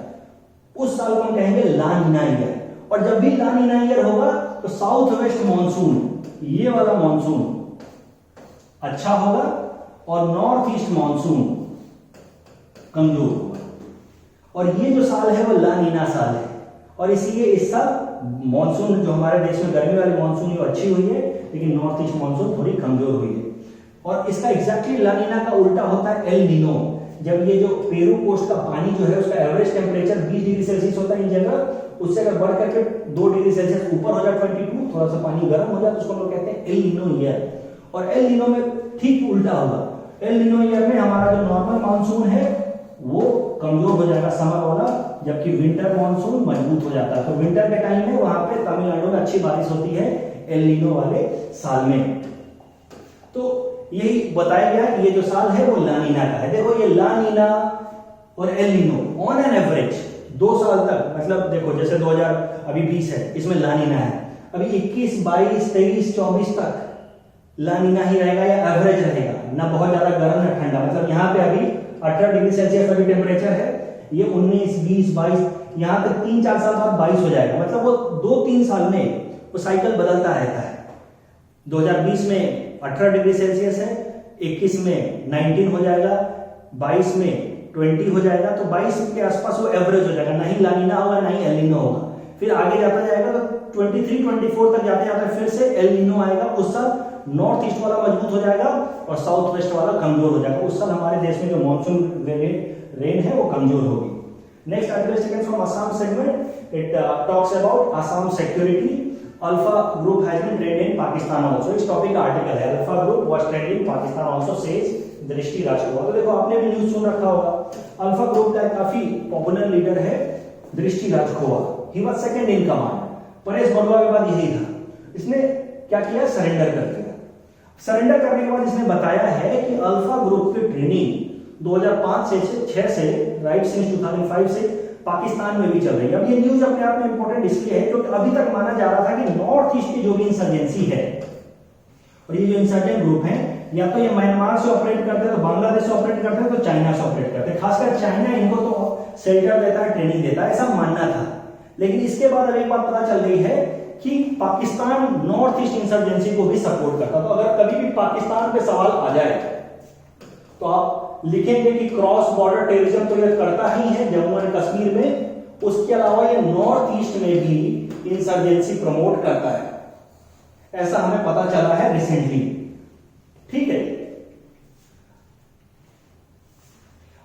उस साल को हम कहेंगे लानीना ईयर। और जब भी लानीना ईयर होगा तो साउथ वेस्ट मॉनसून, ये वाला मॉनसून अच्छा होगा और नॉर्थ ईस्ट मॉनसून कमजोर होगा। और ये जो साल है वो ला नीना साल है, और इसलिए इस साल मानसून जो हमारे देश में गर्मी वाली मानसून जो अच्छी हुई है, लेकिन नॉर्थ ईस्ट मानसून थोड़ी कमजोर हुई है। और इसका एग्जैक्टली ला नीना का उल्टा होता है एल नीनो, जब ये जो पेरू कोस्ट का पानी जो है उसका एवरेज टेम्परेचर 20 डिग्री सेल्सियस होता है इन जगह, उससे अगर बढ़ करके 2 डिग्री सेल्सियस ऊपर हो जाए 22, थोड़ा सा पानी गर्म हो जाए, तो उसको हम लोग कहते हैं एल नीनो ईयर। और एल नीनो में ठीक उल्टा होगा, एल नीनो ईयर में हमारा जो नॉर्मल मानसून है वो कमजोर हो जाएगा समर वाला, जबकि विंटर मानसून मजबूत हो जाता है। तो विंटर के टाइम में वहां पे तमिलनाडु में अच्छी बारिश होती है एल नीनो वाले साल में। तो यही बताया गया ये जो साल है वो ला नीना का है। देखो ये ला नीना और El Nino on an average 2 साल तक, मतलब देखो जैसे 2020 है, इसमें ला नीना है, अभी 21, 22, 23, 24 तक ला नीना ही रहेगा या एवरेज रहेगा, ना बहुत ज्यादा गर्म ना ठंडा। मतलब यहाँ पे अभी 18 डिग्री सेल्सियस अभी टेम्परेचर है, ये 19, 20, 22, यहाँ तक 3-4 साल बाद 22 हो जाएगा। मतलब वो 2-3 साल में वो साइकिल बदलता रहता है। 2020 में 18 डिग्री सेल्सियस है, 21 में 19 हो जाएगा, 22 में 20 हो जाएगा, तो 22 के आसपास वो एवरेज हो जाएगा, ना ही ला नीना होगा ना ही एल नीनो होगा। फिर आगे जाता जाएगा तो 23-24 तक जाते जाते फिर से एल नीनो आएगा, उस साल नॉर्थ ईस्ट वाला मजबूत हो जाएगा और साउथ वेस्ट वाला कमजोर हो जाएगा। उस साल हमारे देश में जो मानसून रेन है वो कमजोर होगी। Next article second from Assam segment, it talks about Assam security. ULFA group has been trained in Pakistan also. इस टॉपिक का आर्टिकल है ULFA group was trained in Pakistan also says Drishti Rajkhowa. तो देखो आपने भी न्यूज़ सुन रखा होगा, अल्फा ग्रुप का काफी पॉपुलर लीडर है दृष्टि Rajkhowa. He was second in command, Paresh Barua के बाद यही था। इसने क्या किया, सरेंडर कर दिया। सरेंडर करने के बाद इसने बताया है कि अल्फा ग्रुप की ट्रेनिंग 2005 से 6 से राइट सिंस 2005 से पाकिस्तान में भी चल रही है। अब ये न्यूज अपने आप में इंपॉर्टेंट इसलिए है क्योंकि अभी तक माना जा रहा था कि नॉर्थ ईस्ट की जो भी इंसर्जेंसी है, और ये जो इंसर्जेंट ग्रुप है या तो ये म्यांमार से ऑपरेट करते हैं, तो बांग्लादेश से ऑपरेट करते हैं, तो चाइना से ऑपरेट करते हैं। खासकर चाइना इनको तो शेल्टर देता है, ट्रेनिंग देता है, ऐसा मानना था। लेकिन इसके बाद अब एक बात पता चल रही है कि पाकिस्तान नॉर्थ ईस्ट इंसर्जेंसी को भी सपोर्ट करता। तो अगर कभी भी पाकिस्तान पे सवाल आ जाए तो आप लिखेंगे कि क्रॉस बॉर्डर टेररिज्म तो ये करता ही है जम्मू एंड कश्मीर में, उसके अलावा ये नॉर्थ ईस्ट में भी इंसर्जेंसी प्रमोट करता है, ऐसा हमें पता चला है रिसेंटली। ठीक है,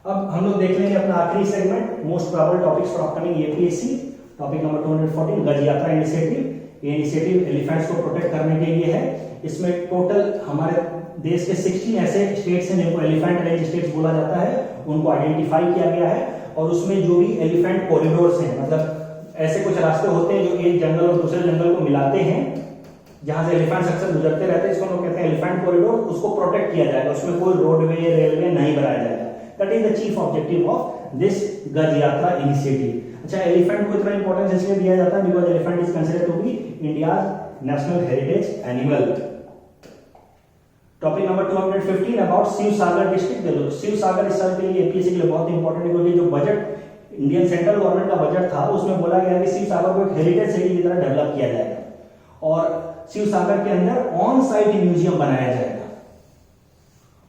अब हम लोग देख लेंगे अपना आखिरी segment, most probable topics for upcoming UPSC, topic number 214 गज यात्रा इनिशिएटिव। ये इनिशिएटिव एलिफेंट्स को प्रोटेक्ट करने के लिए है। इसमें टोटल हमारे देश के 16 ऐसे स्टेट्स हैं जिनको एलिफेंट रेंज स्टेट्स बोला जाता है, उनको आइडेंटिफाई किया गया है। और उसमें जो भी एलिफेंट कॉरिडोर्स हैं, मतलब ऐसे कुछ रास्ते होते हैं जो एक जंगल और दूसरे जंगल को मिलाते हैं, जहां से एलिफेंट्स अक्सर गुजरते रहते हैं, इसको हम लोग कहते हैं एलिफेंट कॉरिडोर। उसको प्रोटेक्ट किया जाएगा, उसमें कोई रोडवे रेलवे नहीं बनाया जाएगा। That is the chief objective of this गज यात्रा इनिशिएटिव। अच्छा, एलिफेंट को इतना इंपॉर्टेंस इसलिए दिया जाता है because elephant is considered to be India's national heritage animal. Topic number 215 about Shiv Sagar district. Shiv Sagar इस साल के लिए एपीएससी के लिए बहुत इंपॉर्टेंट है क्योंकि जो बजट इंडियन सेंट्रल गवर्नमेंट का बजट था उसमें बोला गया कि शिव सागर को एक हेरिटेज सिटी की तरह डेवलप किया जाएगा और शिव सागर के अंदर ऑन साइट म्यूजियम बनाया जाएगा।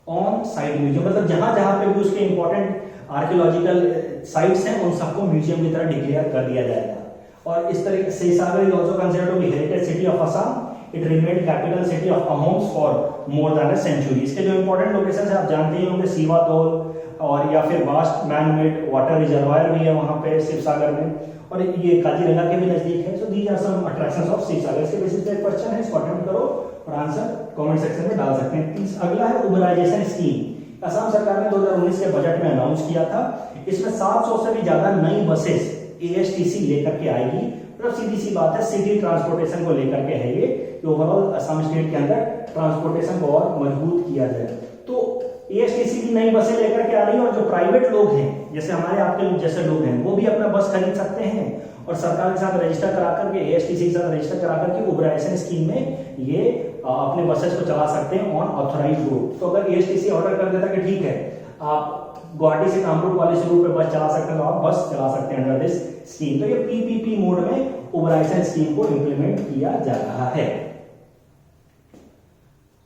ऑन साइट म्यूजियम मतलब जहां जहां पे भी उसके इंपॉर्टेंट आर्कियोलॉजिकल साइट्स हैं उन सबको म्यूजियम की तरह डिक्लेयर कर दिया जाएगा। और इस तरीके से Sagar is also considered to be heritage city of Assam. It remained capital city of Ahoms for more than a century. इसके जो इंपॉर्टेंट लोकेशंस है आप जानते ही होंगे, सीवातोल और या फिर vast man made water reservoir भी है वहां पे शिव सागर में, और ये काजीरंगा के भी नजदीक है। So these are some attractions of Shiv Sagar. इसके बेसिस पे एक क्वेश्चन है, इसको अटेम्प्ट करो और आंसर कमेंट सेक्शन में डाल सकते हैं। अगला है उबराइजेशन स्कीम। असम सरकार ने 2019 के बजट में अनाउंस किया था। इसमें 700 से भी ज्यादा नई बसेस एएसटीसी लेकर के आएगी। मतलब सीधी सी बात है, सिटी ट्रांसपोर्टेशन को लेकर के है ये कि ओवरऑल असम स्टेट के अंदर ट्रांसपोर्टेशन को और मजबूत किया जाए। तो एएसटीसी की नई बसें लेकर के आ रही है और जो प्राइवेट लोग हैं जैसे हमारे आपके जैसे लोग हैं वो भी अपना बस खरीद सकते हैं और सरकार के साथ रजिस्टर करा करके एएसटीसी के साथ रजिस्टर करा करके उबराइजेशन स्कीम में ये अपने बसेस को चला सकते हैं ऑन ऑथराइज्ड रूट। तो अगर एएसटीसी ऑर्डर कर देता कि ठीक है आप गुवाहाटी से कामरूप वाले रूट पे बस चला सकते हैं तो आप बस चला सकते हैं अंडर दिस स्कीम। तो ये पीपीपी मोड में उबराइजेशन स्कीम को इंप्लीमेंट किया जा रहा है।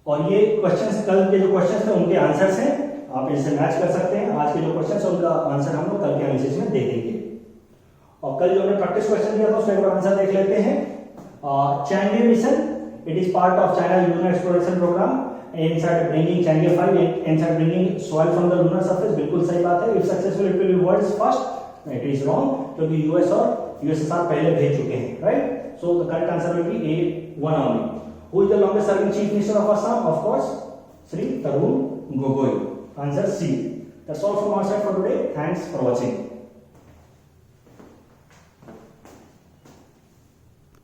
और ये क्वेश्चंस कल के जो क्वेश्चंस थे उनके आंसर्स हैं, आप इनसे मैच कर सकते हैं। आज के जो क्वेश्चन है उनका आंसर हम लोग कल के एनालिसिस में देखेंगे। और कल जो हमने प्रैक्टिस क्वेश्चन दिया था उसका एक बार आंसर देख लेते हैं। Chang'e mission, it is part of China lunar exploration programme, inside bringing Chang'e 5 inside bringing soil from the lunar surface। बिल्कुल सही बात है। if successful it will be world's first, it is wrong क्योंकि US और USSR पहले भेज चुके हैं, right. So the correct answer will be A1 only। who is the longest serving chief minister of Assam? of course Sri Tarun Gogoi, answer C। that's all from our side for today, thanks for watching।